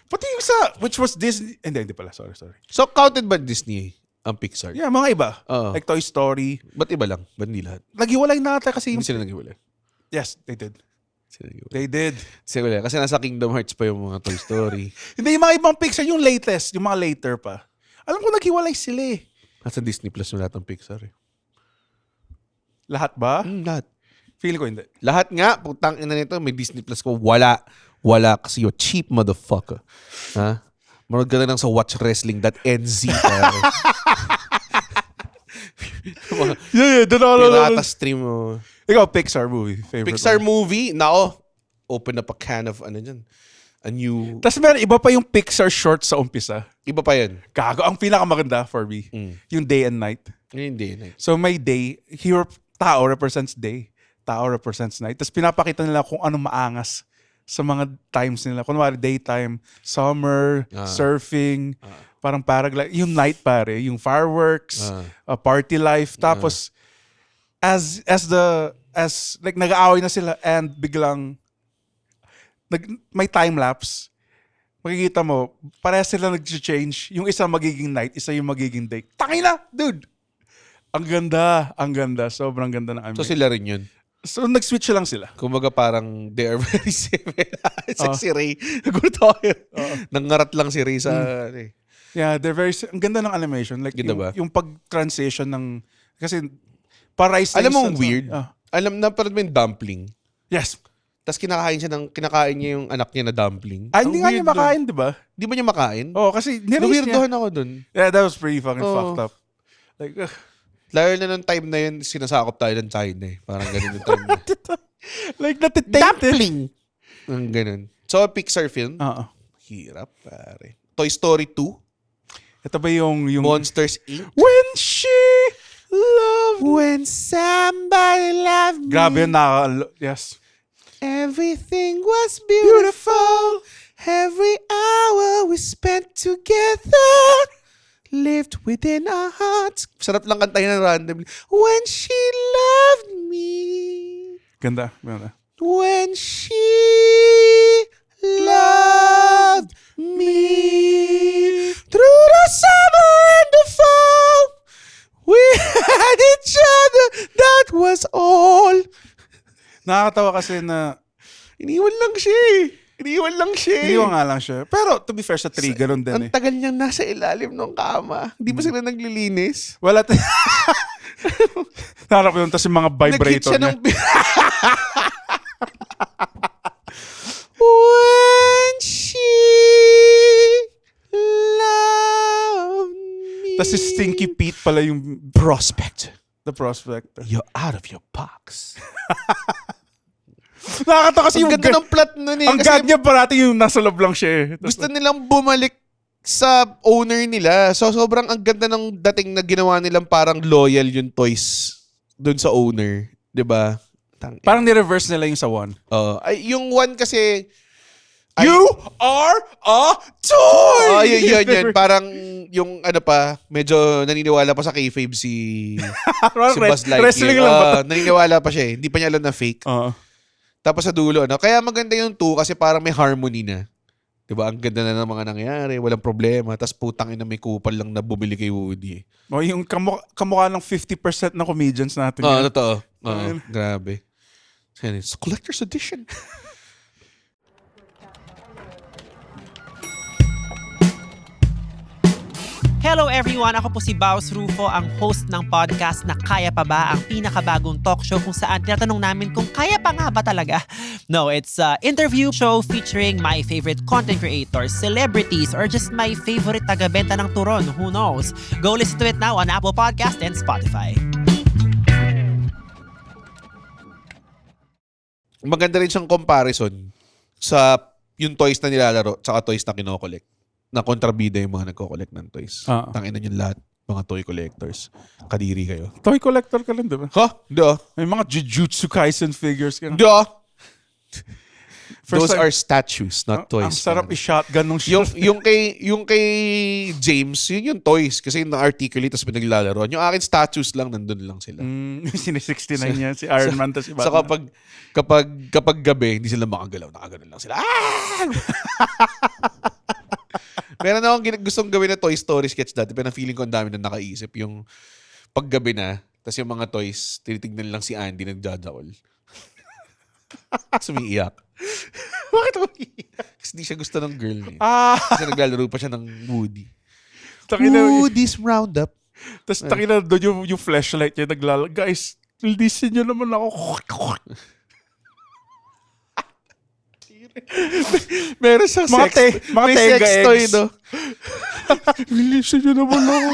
Pati yung sa, which was Disney, hindi pala, sorry. So, counted ba Disney ang Pixar? Yeah, mga iba. Oo. Like Toy Story. Ba't iba lang? Ba't hindi lahat? Nagiwalay na ata kasi yung... Hindi sila nag-iwalay. Yes, they did. Sila nag-iwalay. They did. Sila wala. Kasi nasa Kingdom Hearts pa yung mga Toy Story. Hindi, yung mga ibang Pixar, yung latest, yung mga later pa. Alam ko naghiwalay sila eh. Nasa Disney Plus yung lahat ng Pixar eh. Lahat ba? Lahat. Feeling ko hindi. Lahat nga, putang ina nito, may Disney Plus ko. Wala. Wala kasi you're cheap motherfucker. Ha? Marag ka na lang sa watchwrestling.nz. Yeah, doon ako. Pirata stream mo. Ikaw, Pixar movie. Favorite Pixar one. movie, nako. Open up a can of ano dyan. A new... Tapos meron iba pa yung Pixar short sa umpisa. Iba pa yun. Gago. Ang pinakamaganda for me, yung Day and Night. Hindi. So may day, tao represents day. Tao represents night. Tapos pinapakita nila kung ano maangas sa mga times nila. Kunwari daytime, summer, surfing, parang paraglide. Yung night pare, yung fireworks, party life. Tapos as like nag-aaway na sila and biglang may time lapse. Makikita mo, parehas sila nag-change. Yung isa magiging night, isa yung magiging day. Tangina, dude! Ang ganda. Sobrang ganda ng anime. So sila rin yun. So nag-switch lang sila. Kumbaga parang they are very similar. Si Ray. Nagulat ako yun. Nangarat lang si Ray sa... Yeah, they're very... Ang ganda ng animation. Like Ganda ba? yung pag-transition ng... Kasi pa-rise Alam mo lang ang weird? Alam na parang may dumpling. Yes. Tapos kinakain niya yung anak niya na dumpling. Ah, hindi nga niya makain, di ba? Di ba niya makain? Oo, kasi nirace niya. Nawirdohan ako dun. Yeah, that was pretty fucking fucked up. Like, Lalo na nung time na yun, sinasakop tayo ng China eh. Parang ganun yung time na. like natitainted. Dumpling! Ang ganun. So, Pixar film? Oo. Hirap, pare. Toy Story 2? Ito ba yung... Monsters Inc? When she loved... When somebody loved me. Grabe yun, yes. Everything was beautiful. Every hour we spent together lived within our hearts. Sarap lang kantahin ng randomly. When she loved me. Ganda. When she loved me. Through the summer and the fall, we had each other. That was all. Nakakatawa kasi na... Iniwan lang siya eh. Iniwan nga lang siya. Pero to be fair sa 3, ganun din Ang eh. tagal niyang nasa ilalim ng kama. Hindi ba sila naglilinis? Wala Narap yun, tapos yung mga Nag-hit vibrator siya niya. ng... When she loved me. Tapos si Stinky Pete pala yung Prospect. the prospect. You're out of your box. Nakakatawa kasi Ang yung... ganda ng plot nun eh. Ang Kasi gag niya parati yung nasa loob lang siya eh. gusto nilang bumalik sa owner nila. So, sobrang ang ganda ng dating na ginawa nilang parang loyal yung toys dun sa owner. 'Di ba? Parang ni-reverse nila yung sa 1. Ay, yung one kasi... You are a toy! Oh, yun. Parang yung ano pa, medyo naniniwala pa sa kayfabe si Buzz Lightyear. Wrestling lang ba? Naniniwala pa siya eh. Hindi pa niya alam na fake. Tapos sa dulo, kaya maganda yung 2 kasi parang may harmony na. Diba? Ang ganda na ng mga nangyari. Walang problema. Tapos putang ina may kupal lang na bumili kay Woody. Yung kamukha ng 50% ng comedians natin. Totoo. Grabe. It's a collector's edition. Hello everyone! Ako po si Baus Rufo, ang host ng podcast na Kaya Pa Ba? Ang pinakabagong talk show kung saan tinatanong namin kung kaya pa nga ba talaga? No, it's an interview show featuring my favorite content creators, celebrities, or just my favorite taga-benta ng turon. Who knows? Go listen to it now on Apple Podcast and Spotify. Maganda rin siyang comparison sa yung toys na nilalaro tsaka toys na kinokolekt. na kontrabida yung mga nagko-collect ng toys. Ah. Tangina nyo lahat, mga toy collectors. Kadiri kayo. Toy collector ka lang, di ba? Ha? Hindi ah. May mga Jujutsu Kaisen figures ka. Hindi ah. First Those time- are statues, not toys. Ang sarap i-shotgun nung yung kay James, yun yung toys. Kasi yung na-articulate, tapos pinaglalaro. Yung akin statues lang, nandun lang sila. Sini-69 niya, si Iron Man, tas si So Batman. kapag gabi, hindi sila makagalaw. Nakagano'n lang sila. Ah! Meron akong gustong gawin na Toy Story sketch dati, pero feeling ko ang dami na nakaisip. Yung paggabi na, tapos yung mga toys, tinitignan lang si Andy nagjajakol. Sumiiyak. Bakit umiiyak? Kasi di siya gusto ng girl niya. Ah! Kasi naglalaro pa siya ng Woody. Takina, Woody's Roundup. tas takina doon yung flashlight niya guys, listen nyo naman ako. Meron siyang Mga may tega sex toy, eggs. no? Listen nyo naman ako.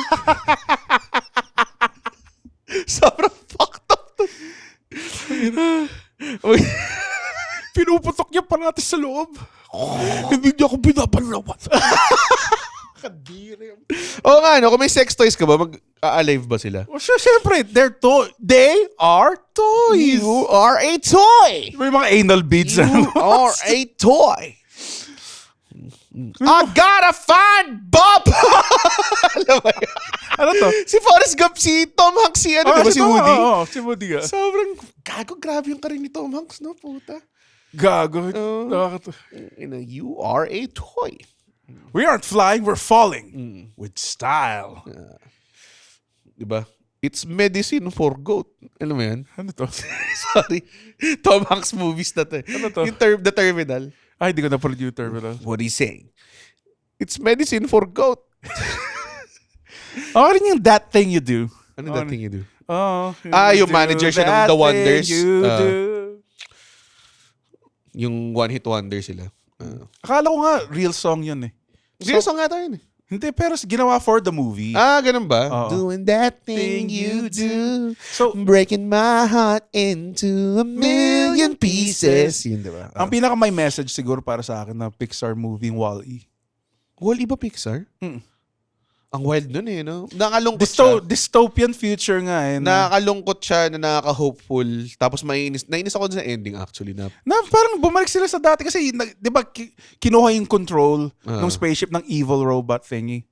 Sobrang fucked up to. Pinuputok niya parati sa loob. Hindi niya ako binabanlawan. Kadiri. Oo nga, no? Kung may sex toys ka ba, mag-alive ba sila? O siya, syempre, they are toys. You are a toy! May mga anal beads. You are a toy! I gotta find Bob! Alam mo yun? Ano to? Si Forrest Gump, si Tom Hanks, si ano, diba, si Woody? Oo, si Woody nga. Sobrang, gago, grabe yung karin ni Tom Hanks, no, puta. Gago. Oo. You are a toy. We aren't flying, we're falling. With style. Diba? It's medicine for goat. Alam mo yan? Ano to? Sorry. Tom Hanks movies na to. Ano to? Yung The Terminal. Ay, hindi ko na-prod yung terminal. What he's saying? It's medicine for goat. Okay rin yung that thing you do. Ano that thing you do? Oh, Yung manager siya ng that The Wonders. thing you do. Yung one-hit wonder sila. Akala ko nga, real song yun eh. Hindi song nga tayo yun eh. Hindi, pero ginawa for the movie. Ganun ba? Oo. Doing that thing you do. So, Breaking my heart into a million pieces. Yun, diba? ang pinaka may message siguro para sa akin na Pixar movie yung Wall-E. Wall-E ba Pixar? Mm. Ang wild nun eh, no? Nakalungkot siya. Dystopian future nga eh. Nakakalungkot siya na nakaka-hopeful. Tapos nainis ako sa ending actually. Na Parang bumalik sila sa dati kasi, di ba, kinuha yung control ng spaceship ng evil robot thingy.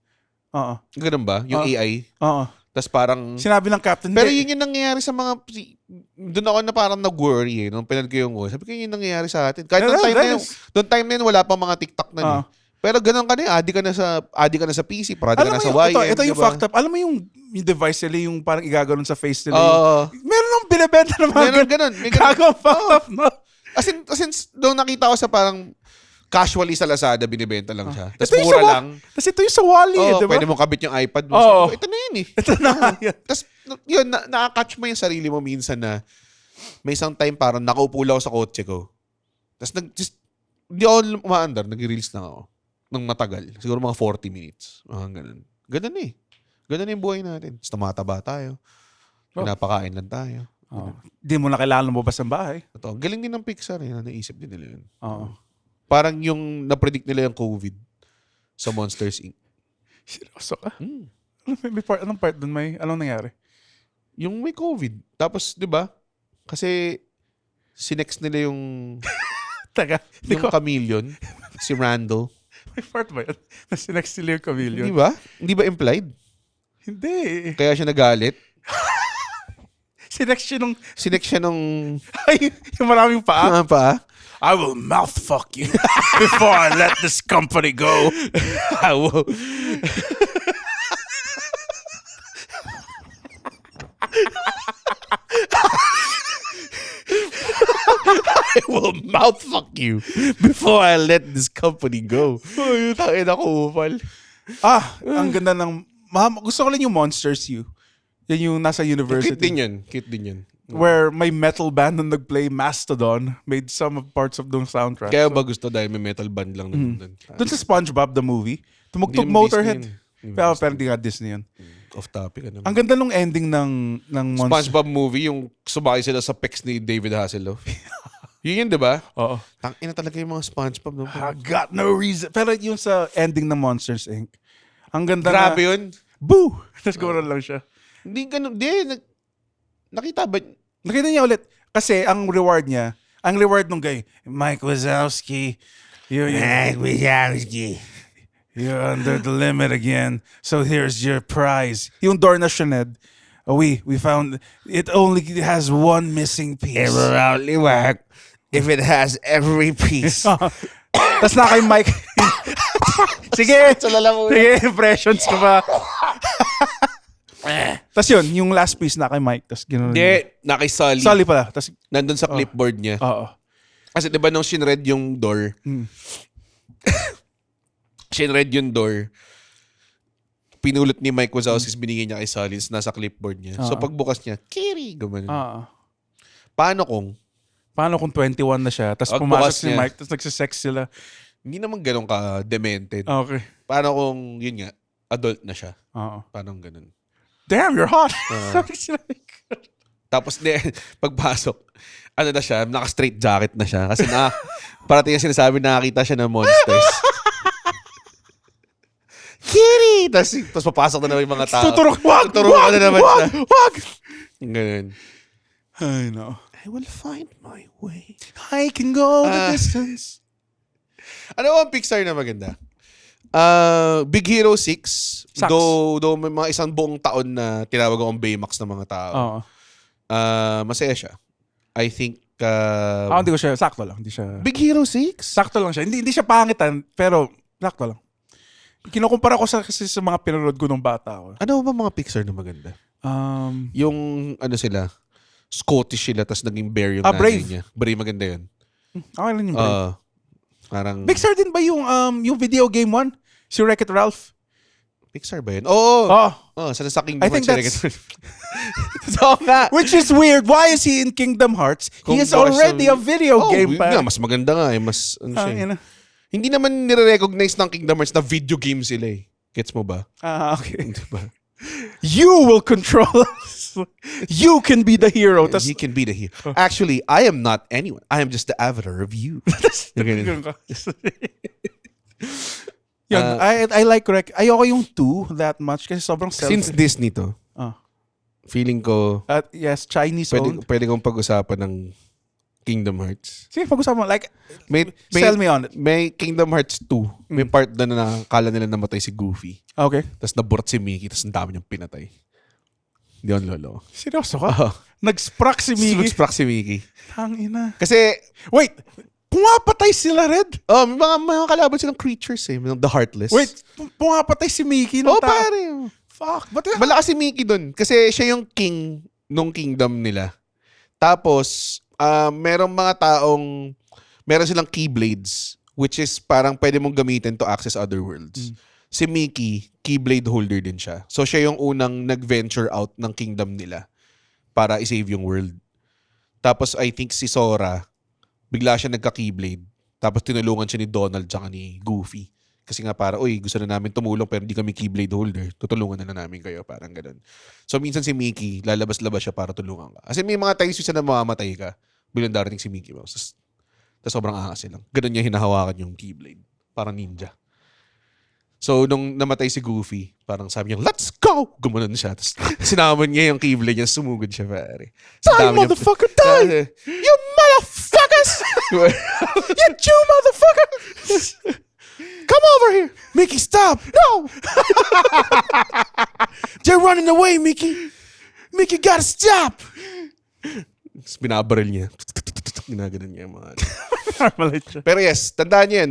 Oo. ganun ba? Yung AI. Oo. Tapos parang... Sinabi ng captain. Pero yun yung nangyayari sa mga... Doon ako na parang nag-worry eh. Nung pinag ko yung sabi ko yun yung nangyayari sa atin. Kahit noong time na yun, wala pang mga TikTok na eh. Pero ganun ka na eh. Adi ka na sa PC. Parati ka na sa YM. Ito yung diba? fucked up. Alam mo yung device nila, yung parang igaganon sa face nila. Meron nang binibenta ng mga Meron ganun. May ganun. Gago, fucked up, no? As in, doon nakita ko sa parang casually sa Lazada, binibenta lang siya. Tapos Ito yung mura sa lang. Tapos ito yung sa Wall-E, di ba? Pwede mo kabit yung iPad mo. Oo. So, ito na yun eh. Ito na nga yun. Tapos yun, nakakatch mo yung sarili mo minsan na may isang time parang nakaupo lang ako sa kotse ko. Tapos hindi ako umaandar, nag-reels lang ako. Nang matagal. Siguro mga 40 minutes. Ganun. Ganun eh. Ganun yung buhay natin. Tapos tumataba tayo. Pinapakain lang tayo. Hindi mo na kailangan lumabas ng bahay. Ito, galing din ng Pixar eh. Naisip din nila yun. Oo. Parang yung napredict nila yung COVID sa Monsters Inc. Seryoso ka? Anong part dun may? Anong nangyari? Yung may COVID. Tapos, di ba? Kasi sinex nila yung Teka, chameleon. Si Randall. may part ba yun? Na sinex nila yung chameleon? Di ba? Hindi ba implied? Hindi. Kaya siya nagalit. Sinex siya nung... Ay, yung maraming paa. pa? I will mouth fuck you before I let this company go. I will mouth fuck you before I let this company go. Tangin ako, upal. Ang ganda ng... Gusto ko lang yung Monsters U. Yan yung nasa university. Cute din yun. Where may metal band na nagplay Mastodon made some of parts of the soundtrack. Kaya ba gusto dahil may metal band lang doon? Doon sa SpongeBob the movie, tumugtog Hindi naman Motorhead. Disney yun. Pero hindi nga Disney yun. Off topic. Ano? Ang ganda nung ending ng Monsters. SpongeBob movie, yung sumakay sila sa pecs ni David Hasselhoff. Yun, di ba? Oo. Tangina talaga yung mga SpongeBob. No? I got no reason. Pero yung sa ending ng Monsters, Inc. Ang ganda Grabe na. yun. Boo! Tapos gano'n lang siya. Hindi ganun. Nakita ba? Nakita niya ulit. Kasi ang reward nung guy, Mike Wazowski. Mike Wazowski. You're under the limit again. So here's your prize. Yung door na Sinead, we found it only has one missing piece. It will only work if it has every piece. Tapos na kay Mike. Sige, sige, impressions ka ba? Tapos yun, yung last piece na kay Mike. Tapos gano'n. Hindi, na kay Sully. Sully pala. Tapos, Nandun sa clipboard niya. oo. Kasi di ba nung shinread yung door, shinread yung door, pinulot ni Mike Wazowski, binigay niya kay Sully, nasa clipboard niya. So pagbukas niya, Kiri, gumanon. Oo. Paano kung Paano kung 21 na siya, tapos Pag pumasok bukas si niya. Mike, tapos nagsisex sila? hindi naman ganun ka demented? Okay. Paano kung, yun nga, adult na siya? Oo. Paano ganun? Damn, you're hot! Sabi sila. Tapos, pagpasok, ano na siya, naka-straight jacket na siya. Kasi parating yung sinasabi, nakakita siya ng monsters. Kiri! Tapos papasok na naman yung mga tao. Tuturukan na naman siya. Wag! Ganun. I know. I will find my way. I can go the distance. Ano ang Pixar na maganda? Big Hero 6. Sucks. Though may mga isang buong taon na tinawag akong Baymax ng mga tao. Oo. Masaya siya. I think... Hindi ko siya, sakto lang. Hindi siya, Big Hero 6? sakto lang siya. Hindi siya pangitan, pero sakto lang. Kinukumpara ko kasi sa mga pinanood ko nung bata ako. Ano ba mga Pixar na maganda? Yung ano sila, Scottish sila, tapos naging bear yung nanay Brave. niya. Brave, maganda yun. Okay lang yung Brave. Parang... Pixar din ba yung video game one? Si Wreck-It Ralph? Pixar ba yun? Oo! Oh. Sa Kingdom I think Hearts. So nga. Which is weird. Why is he in Kingdom Hearts? He is already a video game pa. Nga, mas maganda nga. Mas, ano siya, Ina. Hindi naman nire-recognize ng Kingdom Hearts na video game sila eh. Gets mo ba? Okay. Diba? You will control us. You can be the hero. Tas, He can be the hero. Actually, I am not anyone. I am just the avatar of you. Ganun ka. Yun, I like Wreck. Ayoko yung 2 that much kasi sobrang self. Since Disney to, feeling ko, yes, Chinese owned. pwede kong pag-usapan ng Kingdom Hearts. Sige, pag-usapan mo. Like, May, sell me on it. May Kingdom Hearts 2. May part na nakakala nila namatay si Goofy. Okay. Tapos naburat si Mickey, tapos ang dami niyang pinatay. Hindi ako lolo. Seryoso ka? Nag-sprack si Mickey. Nag-sprack si Mickey. Tangina. Kasi, Wait, pumapatay sila, Red? may mga kalaban silang creatures eh. The Heartless. Wait, pumapatay si Mickey ng tao. Pare. Fuck. Malakas si Mickey dun. Kasi siya yung king nung kingdom nila. Tapos, merong mga taong, meron silang keyblades, which is parang pwede mong gamitin to access other worlds. Si Mickey, keyblade holder din siya. So, siya yung unang nag-venture out ng kingdom nila para i-save yung world. Tapos, I think si Sora, bigla siya nagka-keyblade. Tapos, tinulungan siya ni Donald tsaka ni Goofy. Kasi nga para, gusto na namin tumulong pero hindi kami keyblade holder. Tutulungan na namin kayo. Parang ganun. So, minsan si Mickey, lalabas-labas siya para tulungan ka. Kasi may mga times siya na mamamatay ka. Bilang darating si Mickey Mouse. Tapos sobrang angas lang. Ganun niya hinahawakan yung keyblade. Parang ninja. So, nung namatay si Goofy, parang sabi niya, let's go! Gumanon siya. Tapos sinaman niya yung keyblade niya. Sumugod siya, pare. Die, motherfucker, die! You motherfuckers! You Jew motherfucker! Come over here! Mickey, stop! No! They're running away, Mickey! Mickey, gotta stop! Tapos binabaril niya. Ginaganon niya yung mga... Marmalade siya. Pero yes, tandaan niyo yan.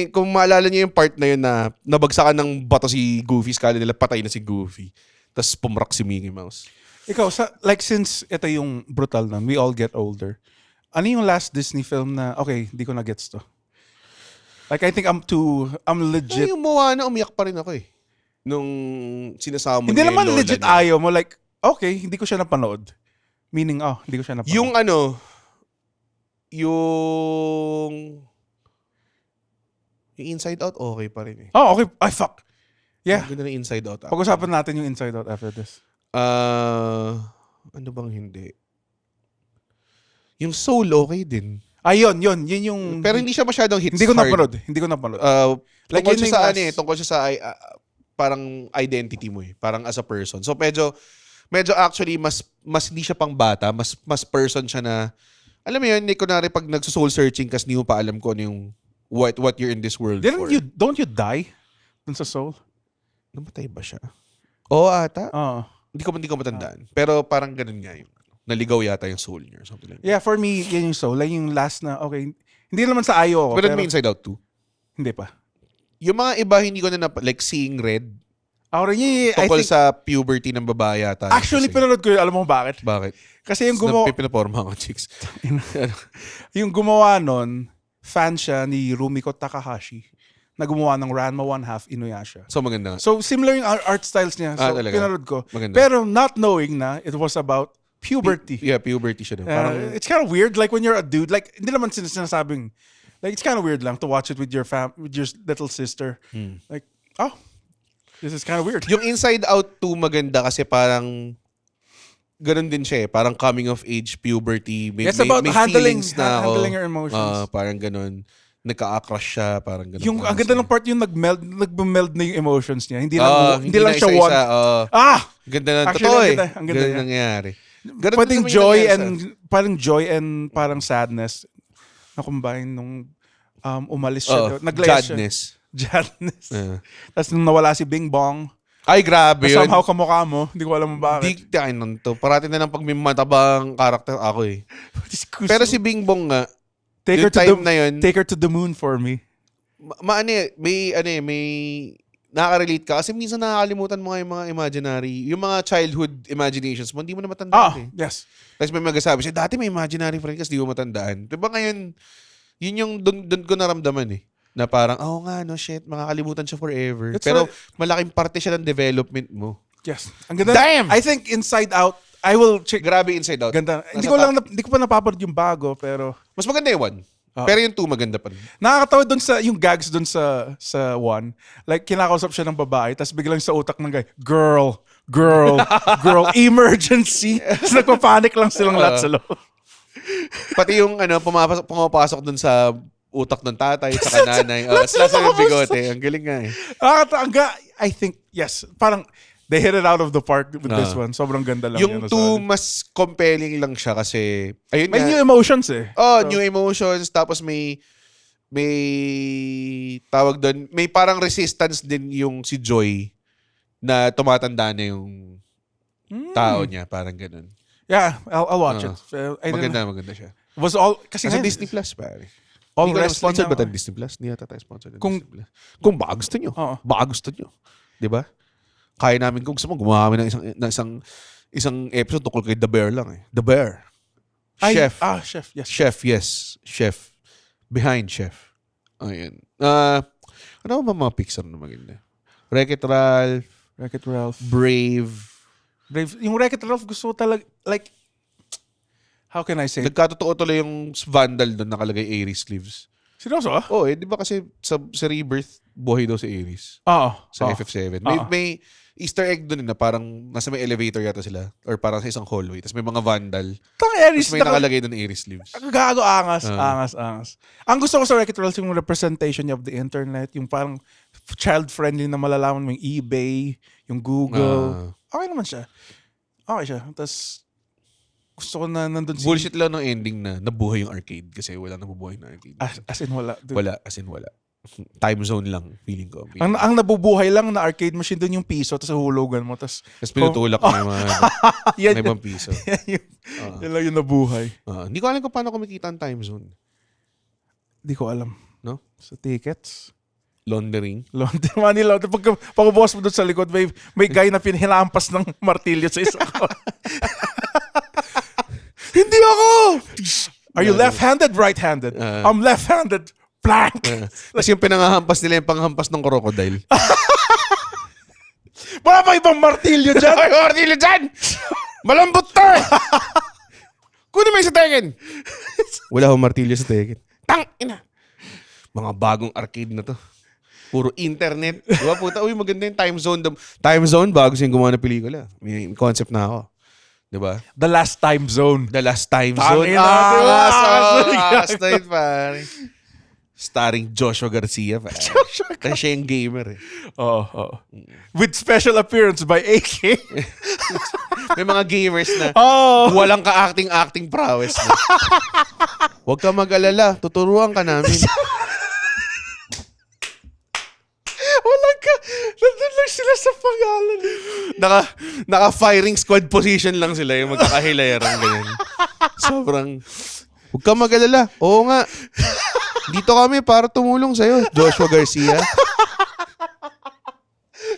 Kung maalala niyo yung part na yun na nabagsakan ng bato si Goofy, skala nila patay na si Goofy. Tapos pumrak si Mickey Mouse. Ikaw, since ito yung brutal na, we all get older, ano yung last Disney film na, okay, hindi ko na-gets to. Like, I think I'm legit. Yung Moana, umiyak pa rin ako eh. Nung sinasama Hindi niya naman yung lola legit niya. ayaw mo. Like, okay, hindi ko siya napanood. Meaning, hindi ko siya napanood. Yung yung Inside Out, okay pa rin eh. Oh, okay. Ay, fuck. Yeah. Ang ganda ng Inside Out. Pag-usapan natin yung Inside Out after this. Ano bang hindi? Yung Soul, okay din. Yun yung... Pero hindi siya masyadong hits Hindi ko hard. napanood. Like Like, tungkol yun siya sa yung last- tungkol siya sa parang identity mo parang as a person. So medyo actually mas hindi siya pang bata, mas person siya na alam mo yun, kunwari pag nagso-soul searching kasi hindi mo pa alam kung ano yung what you're in this world for. Don't you die dun sa Soul? Namatay ba siya? Oo ata. Oo. Hindi ko matandaan. Pero parang ganun nga yung naligaw yata yung soul niya or something like that. Yeah, for me, yan yung Soul. Like yung last na, okay, hindi naman sa ayo ako. Pero may Inside Out 2. Hindi pa. Yung mga iba hindi ko na like Seeing Red. Ako rin I Tungkol think, sa puberty ng babae yata. actually, Kasi. pinanood ko yun. Alam mo bakit? Bakit? Kasi yung gumawa, Pinaporma ako chicks. yung gumawa nun, fan siya ni Rumiko Takahashi na gumawa ng Ranma 1/2 Inuyasha. So maganda. So, similar yung art styles niya. So, Talaga? pinanood ko. Maganda. Pero not knowing na it was about puberty. Yeah, puberty siya. Parang, It's kind of weird, like when you're a dude, like hindi naman sinasabing, like it's kind of weird lang to watch it with your with your little sister. Like, oh, this is kind of weird. yung Inside Out 2 maganda kasi parang ganun din siya Parang coming of age, puberty. It's about handling feelings na handling your emotions. parang ganun. Nagka-crush siya, parang ganun. Yung ang ganda ng part yung nagmeld na yung emotions niya. Hindi lang siya isa-isa, one. Ganda ng Actually, totoo ang ganda Ganun yan. nangyari. Ganun Pwedeng din naman joy yung and joy and parang sadness na combine nung umalis siya. Naglayas siya. Jadness. Tapos nung nawala si Bing Bong, Ay, grabe na yun. somehow kamukha mo. Hindi ko alam bakit. Di tayo nun to. Parati na lang pag may matabang karakter ako Pero si Bing Bong nga, take yung her to time the na yun, take her to the moon for me. may nakaka-relate ka kasi minsan nakakalimutan mo nga yung mga imaginary, yung mga childhood imaginations mo, hindi mo na matandaan Yes. Tapos may magasabi siya, dati may imaginary friend kasi di mo matandaan. Diba ngayon, yun yung doon ko naramdaman na parang, nga no, shit, makakalimutan siya forever. Pero malaking parte siya ng development mo. Yes. Ang ganda. Damn! I think Inside Out, I will check. Grabe Inside Out. Ganda. Nasa Hindi ko pa napapanood yung bago, pero Mas maganda yung one. Pero yung 2 maganda pa rin. nakakatawa dun sa yung gags dun sa one. Like kinakausap siya ng babae, tapos biglang sa utak ng guy, girl, emergency. Tapos nagpapanik lang silang lahat sa loob. Pati yung pumapasok dun sa utak ng tatay sa nanay. Sa yung bigote. Ang galing nga I think, yes, parang they hit it out of the park with this one. Sobrang ganda lang. Yung 2 mas compelling lang siya kasi ayun may nga. new emotions New emotions tapos may tawag doon, may parang resistance din yung si Joy na tumatanda na yung tao niya, parang ganun. Yeah, I'll watch it. Maganda siya. Was all kasi Kasi ngayon, Disney Plus pare. all Hindi ko alam, wrestling sponsored ba na- tayo ng Disney Plus? Hindi yata tayo sponsored ng Kung- Disney Plus. Kung baka gusto nyo. Oo. Baka gusto nyo. Di ba? Kaya namin kung gusto mo, gumawa kami ng isang episode tungkol kay The Bear lang The Bear. Chef. Chef, yes. Chef, yes. Chef. Behind Chef. Ayan. Ano ba mga Pixar na maganda? Wreck-It Ralph, Wreck-It Ralph. Brave. Yung Wreck-It Ralph gusto ko talaga, like, how can I say it? Nagkatotoo tuloy yung Vandal doon nakalagay Aries Sleeves. Seryoso Di ba kasi sa Rebirth, buhay daw si Aries. Oo. Sa FF7. May Easter egg doon na parang nasa may elevator yata sila or parang sa isang hallway. Tapos may mga vandal. Aries, Tapos may nakalagay doon Aries Sleeves. gago, angas. Ang gusto ko sa Wreck-It Ralph yung representation of the internet, yung parang child-friendly na malalaman mo yung eBay, yung Google. Okay naman siya. Okay siya. Tapos, gusto ko na nandun si... Bullshit lang ng ending na nabuhay yung arcade kasi wala nabubuhay na arcade. As in, wala. Dude. Wala, as in wala. Time zone lang, feeling ko. Ang nabubuhay lang na arcade machine doon yung piso, tapos hulugan mo, tapos... Tapos pinutulak mo yung mga yan, may ibang piso. yan lang yung nabuhay. Hindi ko alam kung paano kumikita ang time zone. Hindi ko alam. No? Sa tickets. Laundering. Money laundering. Pagbubukas mo doon sa likod, may guy na hinampas ng martilyo sa isa ko. Hindi ako! Are you left-handed? Right-handed? I'm left-handed. Blank! Kasi yung pinangahampas nila yung panghampas ng crocodile. Wala pa ibang martilyo dyan! Ay, martilyo dyan! Malambot to! Kunin mo yung sa Tekken! Wala akong martilyo sa Tekken. Tang! Ina! Mga bagong arcade na to. Puro internet. Diba puta? Uy, maganda yung time zone. Time zone, bago siyang gumawa ng pelikula. May concept na ako. Diba? The Last Time Zone. The Last Time Zone. Tangina, Last night, pare. Starring Joshua Garcia, pare. Kasi siya yung gamer eh. Oo. With special appearance by AK. May mga gamers na Oh. walang ka-acting prowess na. Huwag ka mag-alala, tuturuan ka namin. Walang ka. Nandun lang sila sa pangalan. Naka-firing squad position lang sila, yung magkakahilayaran ganyan. Sobrang, huwag ka mag-alala. Oo nga. Dito kami para tumulong sa'yo, Joshua Garcia.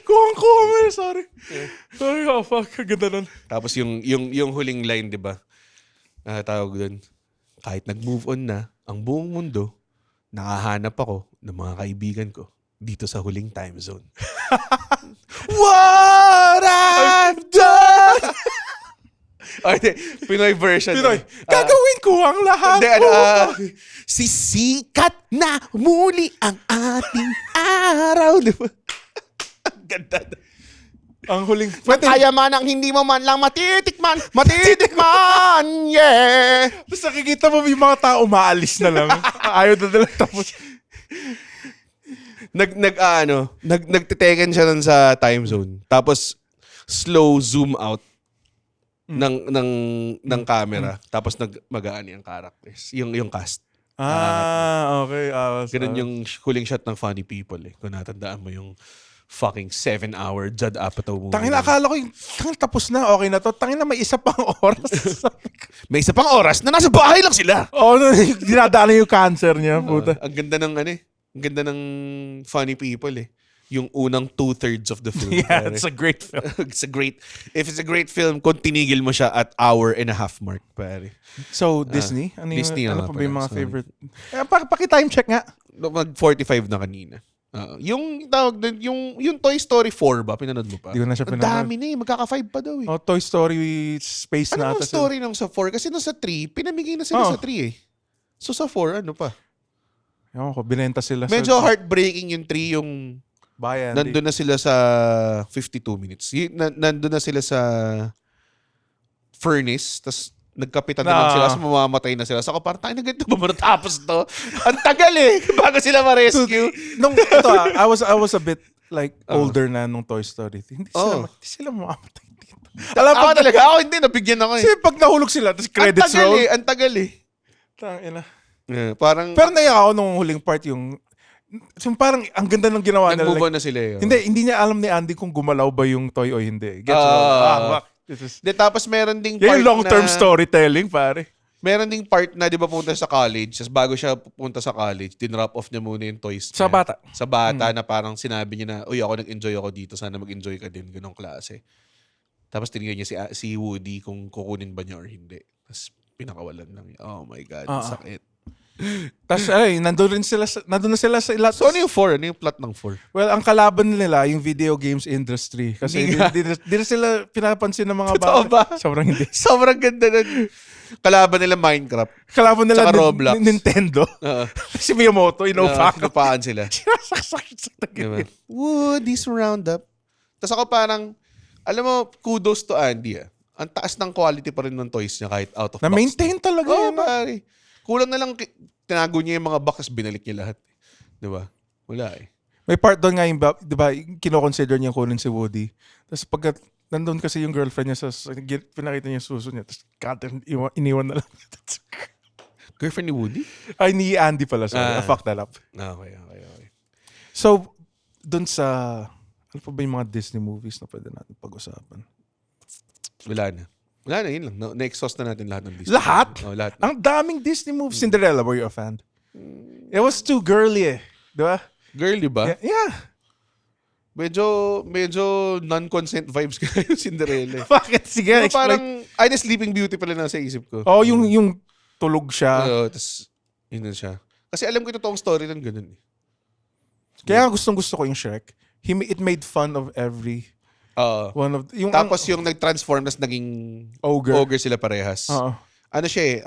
Kuha mo. Sorry. Sorry, fuck. Ganda nun. Tapos yung huling line, di ba? Tawag doon, kahit nag-move on na ang buong mundo, nakahanap ako ng mga kaibigan ko dito sa huling time zone. What I've done! Okay, Pinoy version. Pinoy, gagawin ko ang lahat Hindi, ko. sisikat na muli ang ating araw. Di ba? Ang ganda. Ang huling... Kaya man ang hindi mo man lang matitikman, yeah. Tapos nakikita mo yung mga tao umaalis na lang. Ayaw na nila tapos. Nagtiteken siya nun sa time zone. Tapos slow zoom out ng camera. Tapos mag-aani ang characters. Yung cast. Okay. Ganun yung huling shot ng Funny People eh. Kung natandaan mo yung fucking 7-hour Judd Apatow movie. Tangina, akala ko yung tapos na, okay na to. Tangina, may isa pang oras. May isa pang oras na nasa bahay lang sila. Dinadaan na yung cancer niya, puta. Ang ganda ng ang ganda ng Funny People eh. Yung unang 2/3 of the film. Yeah, it's a great film. If it's a great film, kung tinigil mo siya at 1.5 hour mark, pare. So, Disney? Disney ano nga pa ba yung pala, mga sorry. favorite? Paki-time check nga. Mag-45 na kanina. Yung tawag doon, yung Toy Story 4 ba? Pinanood mo pa? Di ko na siya Ang pinanood. dami na eh. Magkaka-5 pa daw eh. Oh, Toy Story Space na Ano ata. ang story nung sa 4? Kasi nung sa 3, pinamigay na sila sa 3 eh. So sa 4, ano pa? Ewan ko, binenta sila Medyo sa heartbreaking yung 3, yung bayan. nandun na sila sa 52 minutes. Nandun na sila sa furnace, tas nagkapitan na lang sila, so mamamatay na sila. So ako parang, tayo na ganito ba matapos to? Ang tagal eh, bago sila ma-rescue. I was a bit like older na nung Toy Story. Hindi sila mamamatay dito. Ako talaga, ako hindi, nabigyan ako eh. Kasi pag nahulog sila, tapos credits roll. Ang tagal eh. Tangina. Parang, Pero naiyak ako nung huling part yung parang ang ganda ng ginawa nila. nag-move on na sila eh. Hindi niya alam ni Andy kung gumalaw ba yung toy o hindi. Gets mo? Tapos meron ding part yung long-term na, storytelling, pare. meron ding part na, di ba, punta sa college, tapos bago siya pupunta sa college, dinrop off niya muna yung toys niya. Sa bata. Sa bata na parang sinabi niya na, uy, ako nag-enjoy ako dito, sana mag-enjoy ka din, ganong klase. Tapos tinignan niya si Woody kung kukunin ba niya or hindi. Tapos pinakawalan lang niya. Oh my God, sakit. Tapos nandun na sila sa ilat. So ano yung 4? Ano yung plot ng 4? Well, ang kalaban nila, yung video games industry. Kasi di na sila pinapansin ng mga Totoo ba? Sobrang hindi. Sobrang ganda nun. Kalaban nila Minecraft. Kalaban nila Tsaka Roblox. Nintendo. Si Miyamoto, Pinupaan sila. Sinasaksak sa Diba? Woody's Roundup. Tapos ako parang, alam mo, kudos to Andy ah. Ang taas ng quality pa rin ng toys niya kahit out of box. Na-maintain talaga Oo, yun. pare. Kulang na lang, tinago niya yung mga boxes, binalik niya lahat. Diba? Wala eh. May part doon nga yung, di ba, kino-consider niya kunin si Woody. Tapos pagka nandun kasi yung girlfriend niya, pinakita niya yung suso niya, tapos iniwan na lang. Girlfriend ni Woody? Ay, ni Andy pala. Sorry, I fucked that up. Okay. So, doon sa, ano pa ba yung mga Disney movies na pwede natin pag-usapan? Wala na, yun lang. Na-exhaust na natin lahat ng Disney. Lahat? Lahat. Ang daming Disney movies. Cinderella, were you a fan? It was too girly eh. Di ba? Girly ba? Yeah. Medyo non-consent vibes ka yung Cinderella. Bakit? Sige, Pero parang, ay, na Sleeping Beauty pala nasa isip ko. Oh, yung tulog siya. Tapos, yun na siya. Kasi alam ko yung totoong story ng ganun eh. Kaya gustong-gusto ko yung Shrek. It made fun of every one of... Tapos yung nag-transform nas naging ogre sila parehas. Ano siya eh,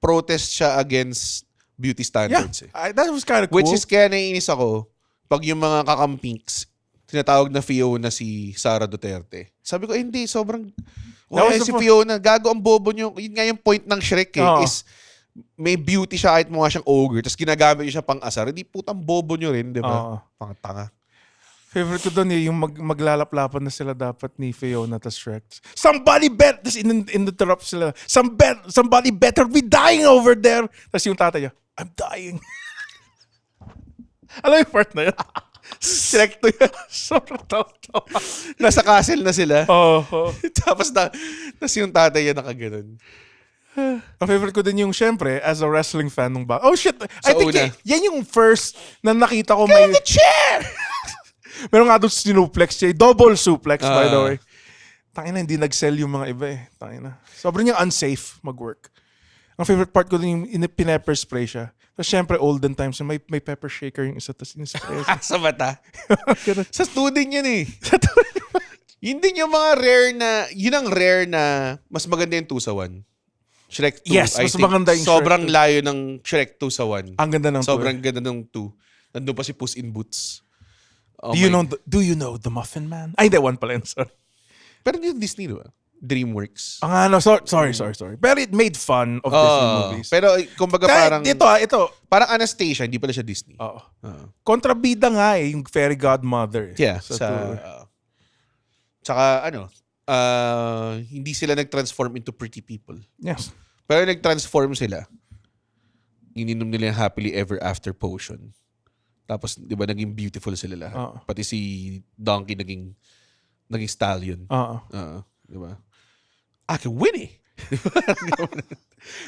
protest siya against beauty standards eh. That was kind of cool. Which is kaya naiinis ako pag yung mga kakampinks tinatawag na Fiona si Sara Duterte. Sabi ko, hindi, sobrang... That was the si Fiona, gago ang bobo niyo. Yun nga yung point ng Shrek Oo. is may beauty siya kahit mukha siyang ogre, tapos ginagamit niyo siya pang asar. Hindi putang bobo niyo rin, di ba? Oo. Pang-tanga. Favorite ko doon yung maglalaplapan na sila dapat ni Fiona tas Shrek. Somebody bet! Tapos interrupt sila. Somebody better be dying over there! Tapos yung tatay niya, I'm dying. Alam yung part na yun? Shrek to yun. Sobrang tawa. Nasa castle na sila. Oo. Tapos yung tatay niya nakaganon. Ang favorite ko din yung, syempre, as a wrestling fan nung ba. Oh shit! I Sa think una. yan yung first na nakita ko may... the chair! Meron nga doon sinuplex siya. Double suplex, by the way. Tangina, hindi nag-sell yung mga iba eh. Tangina. Sobrang yung unsafe mag-work. Ang favorite part ko din yung pinepper spray siya. Tapos syempre, olden times, may pepper shaker yung isa. Tapos in-spray siya. Sa mata. Ganun. Sa student yun eh. Yun din yung mga yun ang rare na mas maganda yung 2 sa 1. Shrek 2. Yes, mas maganda yung sobrang Shrek 2. layo ng Shrek 2 sa 1. Ang ganda ng Sobrang ganda ng 2. Nandun pa si Puss in Boots. Oh Do you know the Muffin Man? Ay, hindi, one pala yun. Sorry. Pero hindi yung Disney, diba? DreamWorks. Ang ano, sorry. Pero it made fun of Disney movies. Pero kumbaga Kahit parang... ito. Parang Anastasia, hindi pala siya Disney. Oo. Kontrabida nga eh, yung fairy godmother. Yeah. Sa tour. Tsaka hindi sila nag-transform into pretty people. Yes. Pero nag-transform sila. Ininom nila yung happily ever after potion. Tapos, di ba, naging beautiful sila lahat. Pati si Donkey naging stallion. Di ba? I can win eh!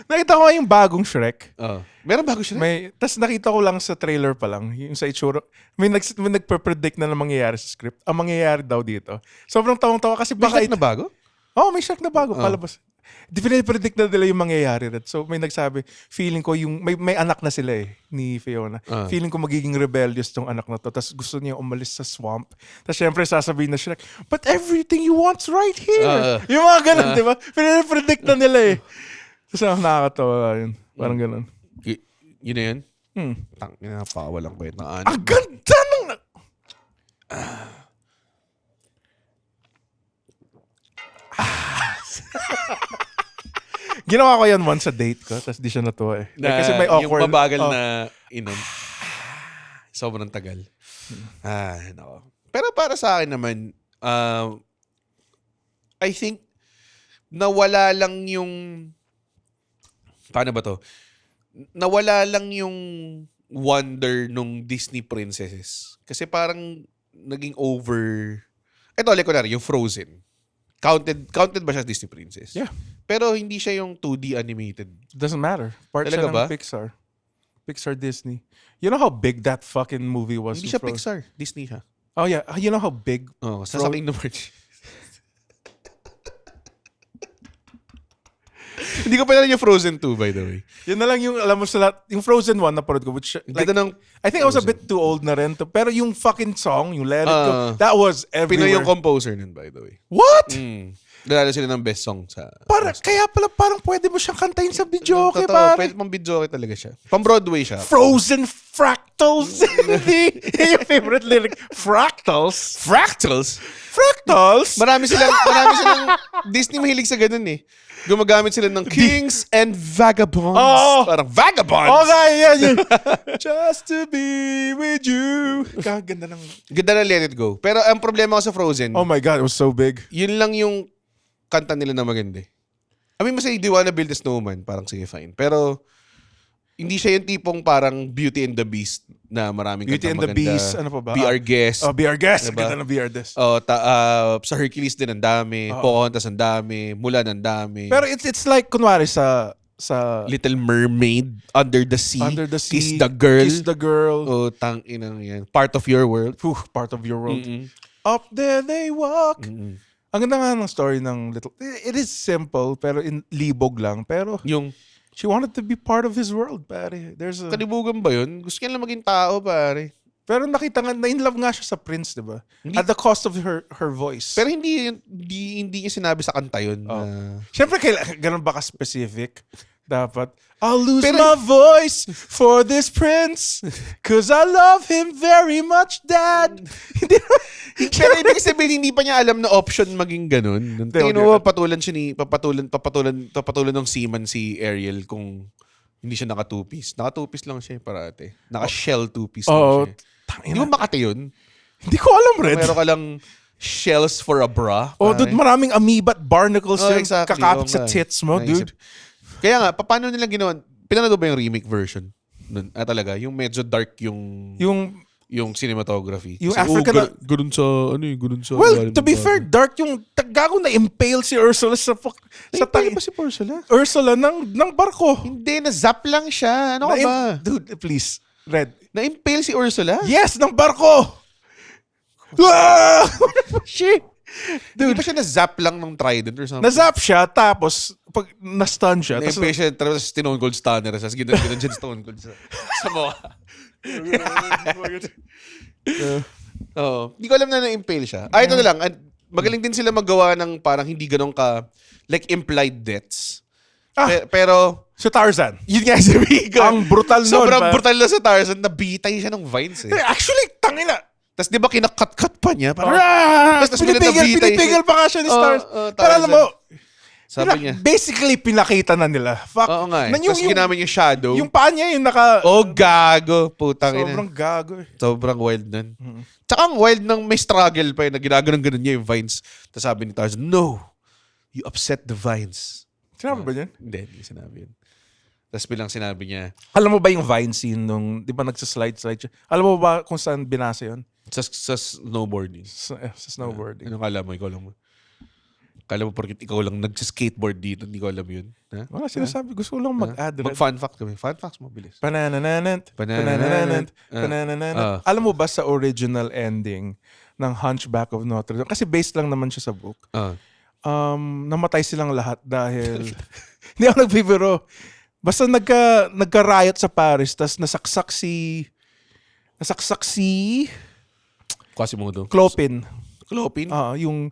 Nakita ko nga yung bagong Shrek. Meron bago siya. Tapos nakita ko lang sa trailer pa lang, yung sa itsura. May nagpe-predict na mangyayari sa script. Ang mangyayari daw dito. Sobrang tawang-tawa kasi May baka... Shrek na bago? May Shrek na bago, palabas. Predict na nila yung mangyayari. So may nagsabi, feeling ko yung, may anak na sila eh, ni Fiona. Feeling ko magiging rebellious tong anak na to. Tapos gusto niya umalis sa swamp. Tapos syempre sasabihin na Shrek, but everything you want's right here. Yung mga ganun, di ba? Predict na nila eh. Tapos nakakatawa yun. Parang ganun. Yun na yun? Tang, napawalang ko yun ng ano. Ang ganda ng... Ginawa ko yan once sa date ko, tapos di siya natuwa eh. Kasi may awkward... Yung mabagal na inom. Sobrang tagal. Nako. Pero para sa akin naman, I think, nawala lang yung... Paano ba to? Nawala lang yung wonder nung Disney princesses. Kasi parang naging over... Ito, kunwari, yung Frozen. Counted ba siya Disney princess? Yeah. Pero hindi siya yung 2D animated. Doesn't matter. Part Talaga siya ng ba? Pixar. Pixar Disney. You know how big that fucking movie was? Hindi siya Pixar. Disney siya. Oh yeah. You know how big? Sasabihin naman. Hindi ko pa alam yung Frozen 2, by the way. Yun na lang yung, alam mo sa lahat, yung Frozen 1 na parod ko, which, like, I think I was a bit too old na rin to, pero yung fucking song, yung Let It Go, that was everywhere. Pinoy yung composer nun, by the way. What? Nanalo sila ng best song sa... Kaya pala parang pwede mo siyang kantahin sa video, okay, Totoo, pare? pwede pang video talaga siya. Pang Broadway siya. Frozen Fractals. Hindi. Yung favorite lyric. Fractals? Fractals? Fractals? Marami silang Disney mahilig sa ganun eh. Gumagamit sila ng Kings and Vagabonds. Parang Vagabonds! Yan. Just to be with you. Ganda ng... Ganda na Let It Go. Pero ang problema ko sa Frozen, Oh my God, it was so big. yun lang yung kanta nila na maganda. I mean, masaya, do you wanna build a snowman? Parang sige, fine. Pero, hindi siya yung tipong parang Beauty and the Beast na maraming Beauty kantang and the maganda. Beast, ano pa ba? Be Our Guest. Be Our Guest. Diba? Ganda ng Be Our Guest. Sa Hercules din ang dami. Pocahontas ang dami. Mulan ang dami. Pero it's like, kunwari sa Little Mermaid, Under the Sea, Under the Sea, Kiss the Girl. Kiss the Girl. Tang-inang yan. Part of Your World. Part of Your World. Up there they walk. Ang ganda nga ng story ng Little... It is simple, pero libog lang. Pero Yung she wanted to be part of his world, pare. kalibugan ba yun? Gusto niya lang maging tao, pare. Pero nakita nga, na-in-love nga siya sa Prince, di ba? At the cost of her voice. Pero hindi niya sinabi sa kanta yun. Siyempre, ganun ba ka-specific? Dapat, I'll lose my voice for this prince cause I love him very much, Dad. Hindi Pero ibig sabihin, hindi pa niya alam na option maging ganun. Tingin mo ba papatulan ng seaman si Ariel kung hindi siya naka two-piece? Naka two-piece lang siya parate. Naka shell two-piece lang siya. Hindi mo makati yun? Hindi ko alam, Red. Meron ka lang shells for a bra. Dude, maraming amoeba at barnacles yung exactly. kakapit sa tits mo, dude. Kaya nga, paano nila ginawa? Pinanood ba yung remake version? Nun? Talaga, yung medyo dark yung cinematography. Yung kasi, African... ganun sa, ganun sa... Well, to be fair, dark yung gago na impale si Ursula sa Impale ba si Ursula? Ursula ng barko. Hindi, na-zap lang siya. Ano ka ba? Dude, please, Red. Na-impale si Ursula? Yes, ng barko! Shit! Dude, di ba siya na-zap lang ng trident or something? Na-zap siya, tapos pag na-stun siya. Na-impale siya, tapos Stone Cold Stunner. Tapos ginan dyan Stone Cold sa mukha. Hindi ko alam na na-impale siya. Ito na lang. Magaling din sila magawa ng parang hindi ganun ka, like implied deaths. Pero... Si Tarzan. Yun nga sabihin ko. Ang brutal nun. Sobrang brutal na sa Tarzan. Nabitay siya ng vines eh. Actually, tangina. Tapos di ba kinakat-kat pa niya? Parang, Tapos pinipigil pa nga siya ni Stars. Pero alam mo, sabi niya. Basically, pinakita na nila. Fuck. Oo nga eh. Tapos ginamit yung shadow. Yung paa niya yung naka... Gago. Putang ina. Sobrang gago eh. Sobrang wild nun. Tsaka ang wild ng may struggle pa yun na ginaganon-ganon niya yung vines. Tapos sabi ni Tarzan, no, you upset the vines. Sinabi ba yan? Hindi sinabi yun. Tapos bilang sinabi niya, alam mo ba yung Vine scene nung, di ba nagsaslide siya? Alam mo ba kung saan binasa yun? sa snowboarding. Sa snowboarding. Ano kala mo? Ikaw lang mo. Kala mo porkit ikaw lang nag-skateboard dito, hindi ko alam yun. Ha? Wala sinasabi. Gusto ko lang mag-add. Mag-fun fact kami. Fun facts mo, bilis. Pananananant. Alam mo ba sa original ending ng Hunchback of Notre Dame? Kasi based lang naman siya sa book. Namatay silang lahat dahil... Hindi ako nagbibiro. Basta nagka-riot sa Paris, tas nasaksak si Quasimodo. Clopin. Yung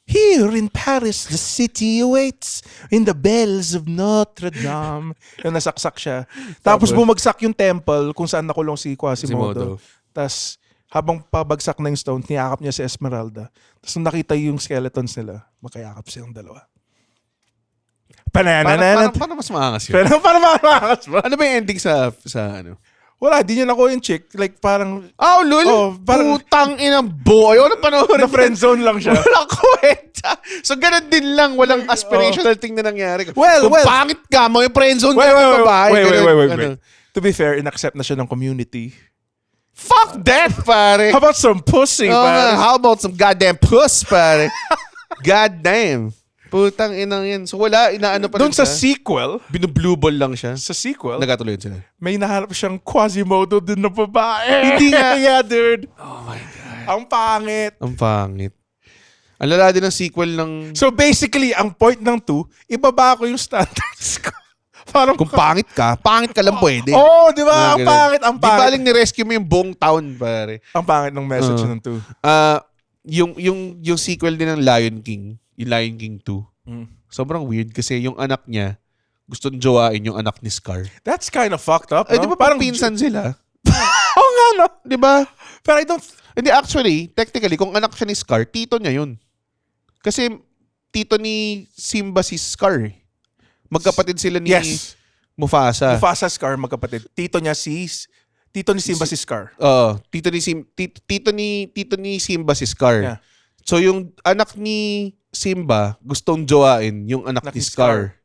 here in Paris, the city awaits in the bells of Notre Dame. Yung nasaksak siya. Tapos bumagsak yung temple kung saan nakulong si Quasimodo. Tapos habang pabagsak na yung stone, niyakap niya si Esmeralda. Tapos nung nakita yung skeletons nila, makayakap silang dalawa. Paano mas maangas yun? Paano maangas ba? Ano ba yung ending sa ano? Wala, di niya nakuha yung chick. Like parang... lul? Putang inang boy. Ano panoorin? Na friend zone lang siya. Walang kwenta. So ganun din lang. Walang aspirational thing na nangyari. Well, pangit ka mo, yung friend zone wait. Wait. To be fair, in-accept na siya ng community. Fuck that, pare. How about some pussy, pare? How about some goddamn puss, pare? Goddamn. Putang inang yan. So wala, inaano pa doon sa sequel, binu-blue ball lang siya. Sa sequel, nagkatuloy sila. May nahanap siyang Quasimodo din na babae. Hindi nga. Yeah, dude. Oh my God. Ang pangit. Ang lala din ng sequel ng... So basically, ang point ng 2, ibaba ko yung standards ko. Parang kung pangit ka lang pwede. Di ba? Ang pangit. Di baling ni-rescue mo yung buong town, pare. Ang pangit ng message ng 2. two. Yung sequel din ng Lion King, yung Lion King 2, sobrang weird kasi yung anak niya, gusto nang jowain yung anak ni Scar. That's kind of fucked up, no? Di ba parang pinsan sila? Oo nga, no? Di ba? Pero Hindi, actually, technically, kung anak siya ni Scar, tito niya yun. Kasi tito ni Simba si Scar. Magkapatid sila ni Mufasa. Mufasa, Scar, magkapatid. Tito ni Simba si Scar. Tito ni Simba si Scar. Yeah. So yung anak ni Simba gustong jowain yung anak ni Scar.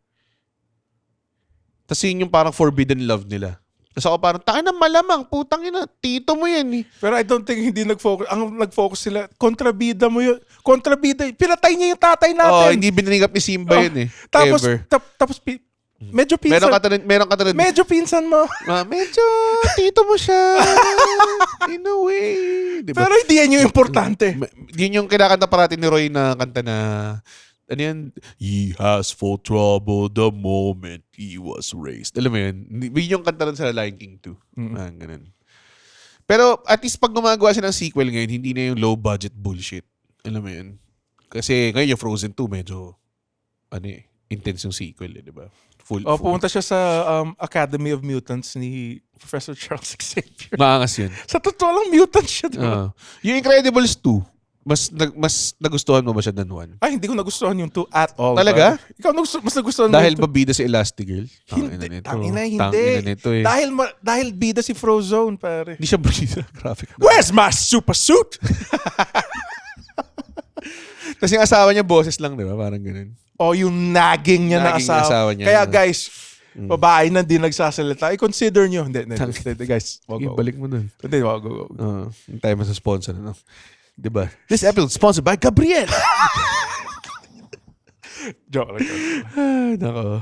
Tapos yun yung parang forbidden love nila. Tapos ako parang, tayo na malamang, putang ina, tito mo yan eh. Pero I don't think hindi nag-focus. Ang nag-focus sila, kontrabida mo yun. Kontrabida, pinatay niya yung tatay natin. Hindi binanggap ni Simba yun eh. Tapos, ever. tapos medyo pinsan. Meron ka tanong. Medyo pinsan mo. Medyo tito mo siya. In a way. Diba? Pero hindi yan yung importante. Yun yung kinakanta parati ni Roy na kanta na, ano yan? He has full trouble the moment he was raised. Alam mo yun? Yun yung kanta rin sa Lion King 2. Ganun. Pero at least pag gumagawa siya ng sequel ngayon, hindi na yung low budget bullshit. Alam mo yun? Kasi ngayon yung Frozen 2 medyo, intense yung sequel, di ba? Full. Pumunta siya sa Academy of Mutants ni Professor Charles Xavier. Maangas yun. Sa totoo lang, mutant siya, di ba? Yung Incredibles 2, mas nagustuhan mo ba siya than 1? Ay, hindi ko nagustuhan yung 2 at all. Talaga? Ba? Ikaw mas nagustuhan mo Dahil yung 2? ba bida si Elastigirl? Hindi. Hindi. Nito eh. Dahil bida si Frozone, pare. Hindi siya bida. Graphic. Where's my super suit? Tapos yung asawa niya, boses lang, di ba? Parang ganun. O yung nagging niya na Naging asawa. asawa niya. Kaya guys, babae na di nagsasalita. I-consider nyo. Hindi, guys. Ibalik mo dun. Hindi, wag. Yung tayo mo sa sponsor. No? Diba? This episode is sponsored by Gabriel. Joke lang. Nako.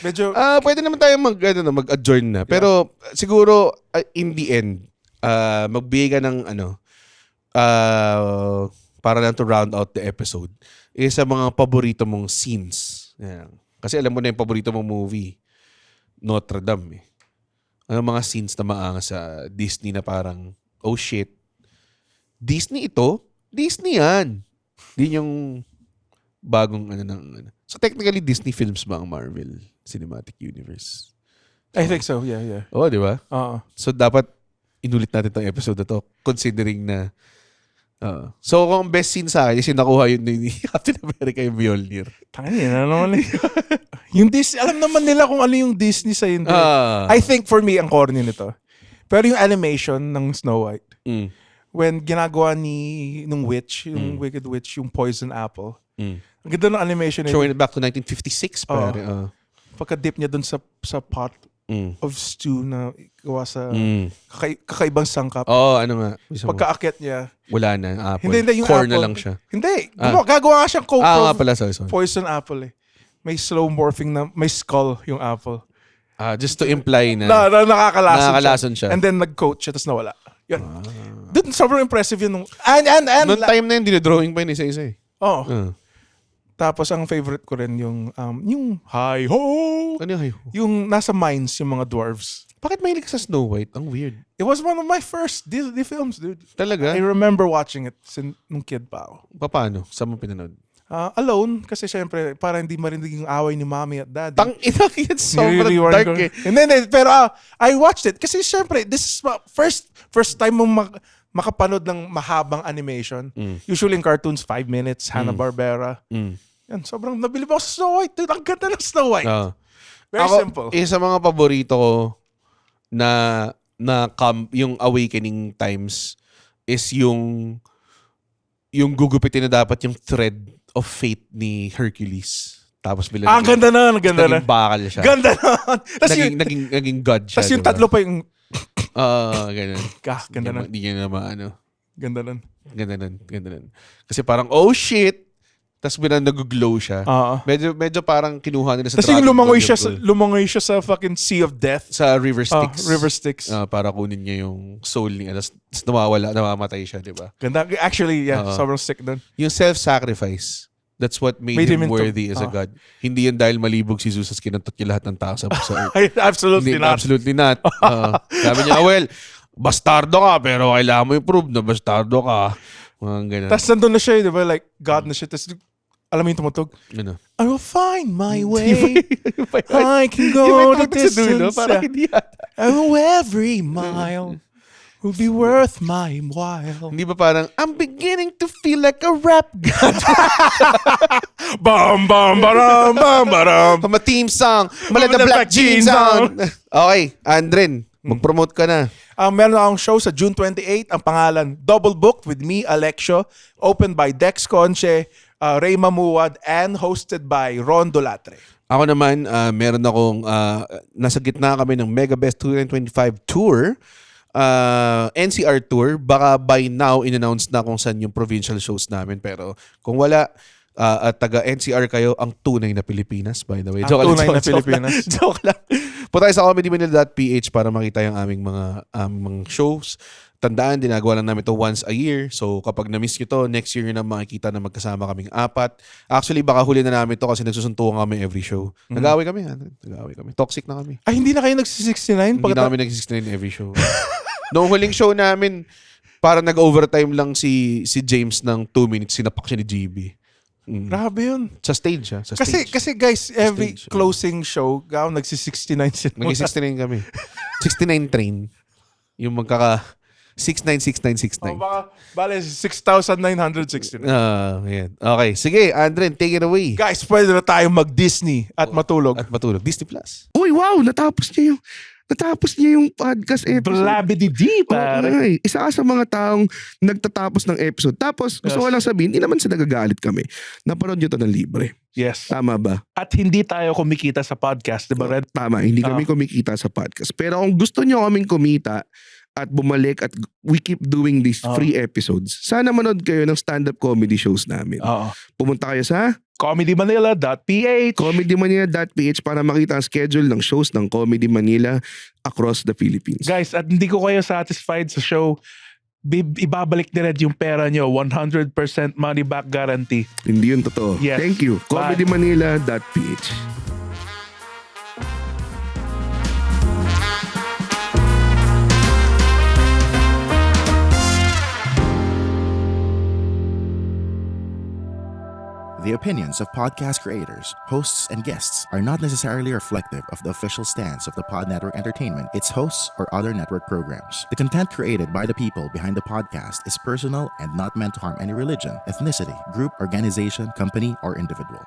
Medyo... Pwede naman tayo mag-adjourn na. Pero siguro, in the end, magbigay ka ng para lang to round out the episode, sa mga paborito mong scenes. Yan. Kasi alam mo na yung paborito mong movie, Notre Dame. Ano mga scenes na maangas sa Disney na parang, oh shit, Disney ito? Disney yan. Di yung bagong So technically, Disney films ba ang Marvel Cinematic Universe? I think so, yeah. Oo, di ba? Oo. So dapat inulit natin tong episode na to considering na so kung best scene sa akin, nakuha yun ni Captain America yung Mjolnir. Tangin na naman eh. Yung Disney, alam naman nila kung ano yung Disney sa hindi. I think for me, ang corny nito. Pero yung animation ng Snow White, when ginagawa nung witch, yung Wicked Witch, yung Poison Apple, ang ganda ng animation nito. Showing it back to 1956, pare. Pagka-dip niya dun sa pot of stew na gawa sa kakaibang sangkap. Ano nga. Pagka-akit niya. Wala na, apple. Hindi, yung Corn apple. na lang siya. Hindi. Gagawa nga siyang nga pala, sorry. poison apple eh. May slow morphing na, may skull yung apple. Just to imply na nakakalason siya. And then nag-coat siya, tapos nawala. Yan. Dude, sobrang impressive yun. And noong time na yun, dinodrawing pa yun isa-isa eh. Oo. Tapos ang favorite ko rin yung hi-ho! Ano yung hi-ho? Yung nasa mines, yung mga dwarves. Bakit mahilig ka sa Snow White? Ang weird. It was one of my first Disney films, dude. Talaga? I remember watching it nung kid pa ako. Paano? Saan mo pinanood? Alone, kasi syempre, para hindi marinig yung away ni mommy at daddy. Tang-ina yan, sobrang dark eh. Hindi, pero I watched it kasi syempre, this is my first time mong makapanood ng mahabang animation. Usually in cartoons, 5 minutes, Hanna-Barbera. Yan, sobrang nabilib ako sa Snow White. Dude, ang ganda ng Snow White. Very simple. Isa mga paborito ko na yung awakening times is yung gugupitin na dapat yung thread of fate ni Hercules. Tapos bilang ganda na. Naging bakal siya. Ganda na. Naging god siya. Tapos yung diba? tatlo pa yung... ganun. Ganda na. Hindi niya na maano. Ganda nun. Kasi parang, oh shit! Tapos bilang nag-glow siya. Medyo parang kinuha nila sa Tapos yung lumangoy siya sa fucking Sea of Death. Sa River Styx. River Styx. Para kunin niya yung soul niya. Tapos namamatay siya, di ba? Ganda. Actually, yeah, sobrang sick dun. Yung self-sacrifice, that's what made him worthy as a god. Hindi yan dahil malibog si Zeus at kinantot niya lahat ng tao sa earth. Absolutely not. Absolutely not. Sabi niya, well, bastardo ka, pero kailangan mo i-prove na bastardo ka. Ganun. Tapos nandun na siya, di ba? Like, God na siya. Tapos, alam mo yung tumutog? Ano? I will find my way. I can go the distance. Parang hindi yan. Oh, every mile will be worth my while. Hindi ba parang, I'm beginning to feel like a rap god. Bam, bam, baram, bam, baram. From a team song. Mala the black jeans on. Okay, Andren, mag-promote ka na. Meron akong show sa June 28. Ang pangalan, Double Booked with me, Alexio. Opened by Dex Conche, Ray Mamuad, and hosted by Ron Dolatre. Ako naman, meron akong, nasa gitna kami ng Mega Best 2025 Tour. NCR Tour. Baka by now, in-announce na kung saan yung provincial shows namin. Pero kung wala, at taga NCR kayo, ang tunay na Pilipinas, by the way. Ang tunay na Pilipinas. Joke lang. Punta tayo sa comedymanila.ph para makita yung aming mga shows. Tandaan, dinagawa lang namin to once a year. So kapag na-miss nyo to, next year nyo na makikita na magkasama kaming 4. Actually, baka huli na namin to kasi nagsusuntukan kami every show. Nag-away kami. Toxic na kami. Ay, hindi na kayo nag-69? Hindi na kami nag-69 every show. Noong huling show namin, parang nag-overtime lang si James ng 2 minutes. Sinapak siya ni GB. Grabe yun. Sa stage, ha? Sa stage. Kasi guys, every Stage. closing show, nagsi-69 sila. Nag-69 kami. 69 train. Yung magkaka... 696969. Baka, bale, 6,969. Yan. Okay. Sige, Andren, take it away. Guys, pwede na tayo mag-Disney at matulog. At matulog. Disney Plus. Uy, wow! Natapos niya yung podcast episode. Blabidi-di, pare. Ay, isa ka sa mga taong nagtatapos ng episode. Tapos, gusto ko lang sabihin, hindi naman sa nagagalit kami. Napanood nyo to ng libre. Yes. Tama ba? At hindi tayo kumikita sa podcast, di ba, Red? Tama, hindi kami kumikita sa podcast. Pero kung gusto nyo kaming kumita at bumalik at we keep doing these free episodes, sana manood kayo ng stand-up comedy shows namin. Oo. Pumunta kayo sa comedymanila.ph comedymanila.ph para makita ang schedule ng shows ng Comedy Manila across the Philippines. Guys, at hindi ko kayo satisfied sa show, ibabalik ni Red yung pera nyo. 100% money back guarantee. Hindi yun totoo. Yes. Thank you. Bye. comedymanila.ph The opinions of podcast creators, hosts, and guests are not necessarily reflective of the official stance of the Pod Network Entertainment, its hosts, or other network programs. The content created by the people behind the podcast is personal and not meant to harm any religion, ethnicity, group, organization, company, or individual.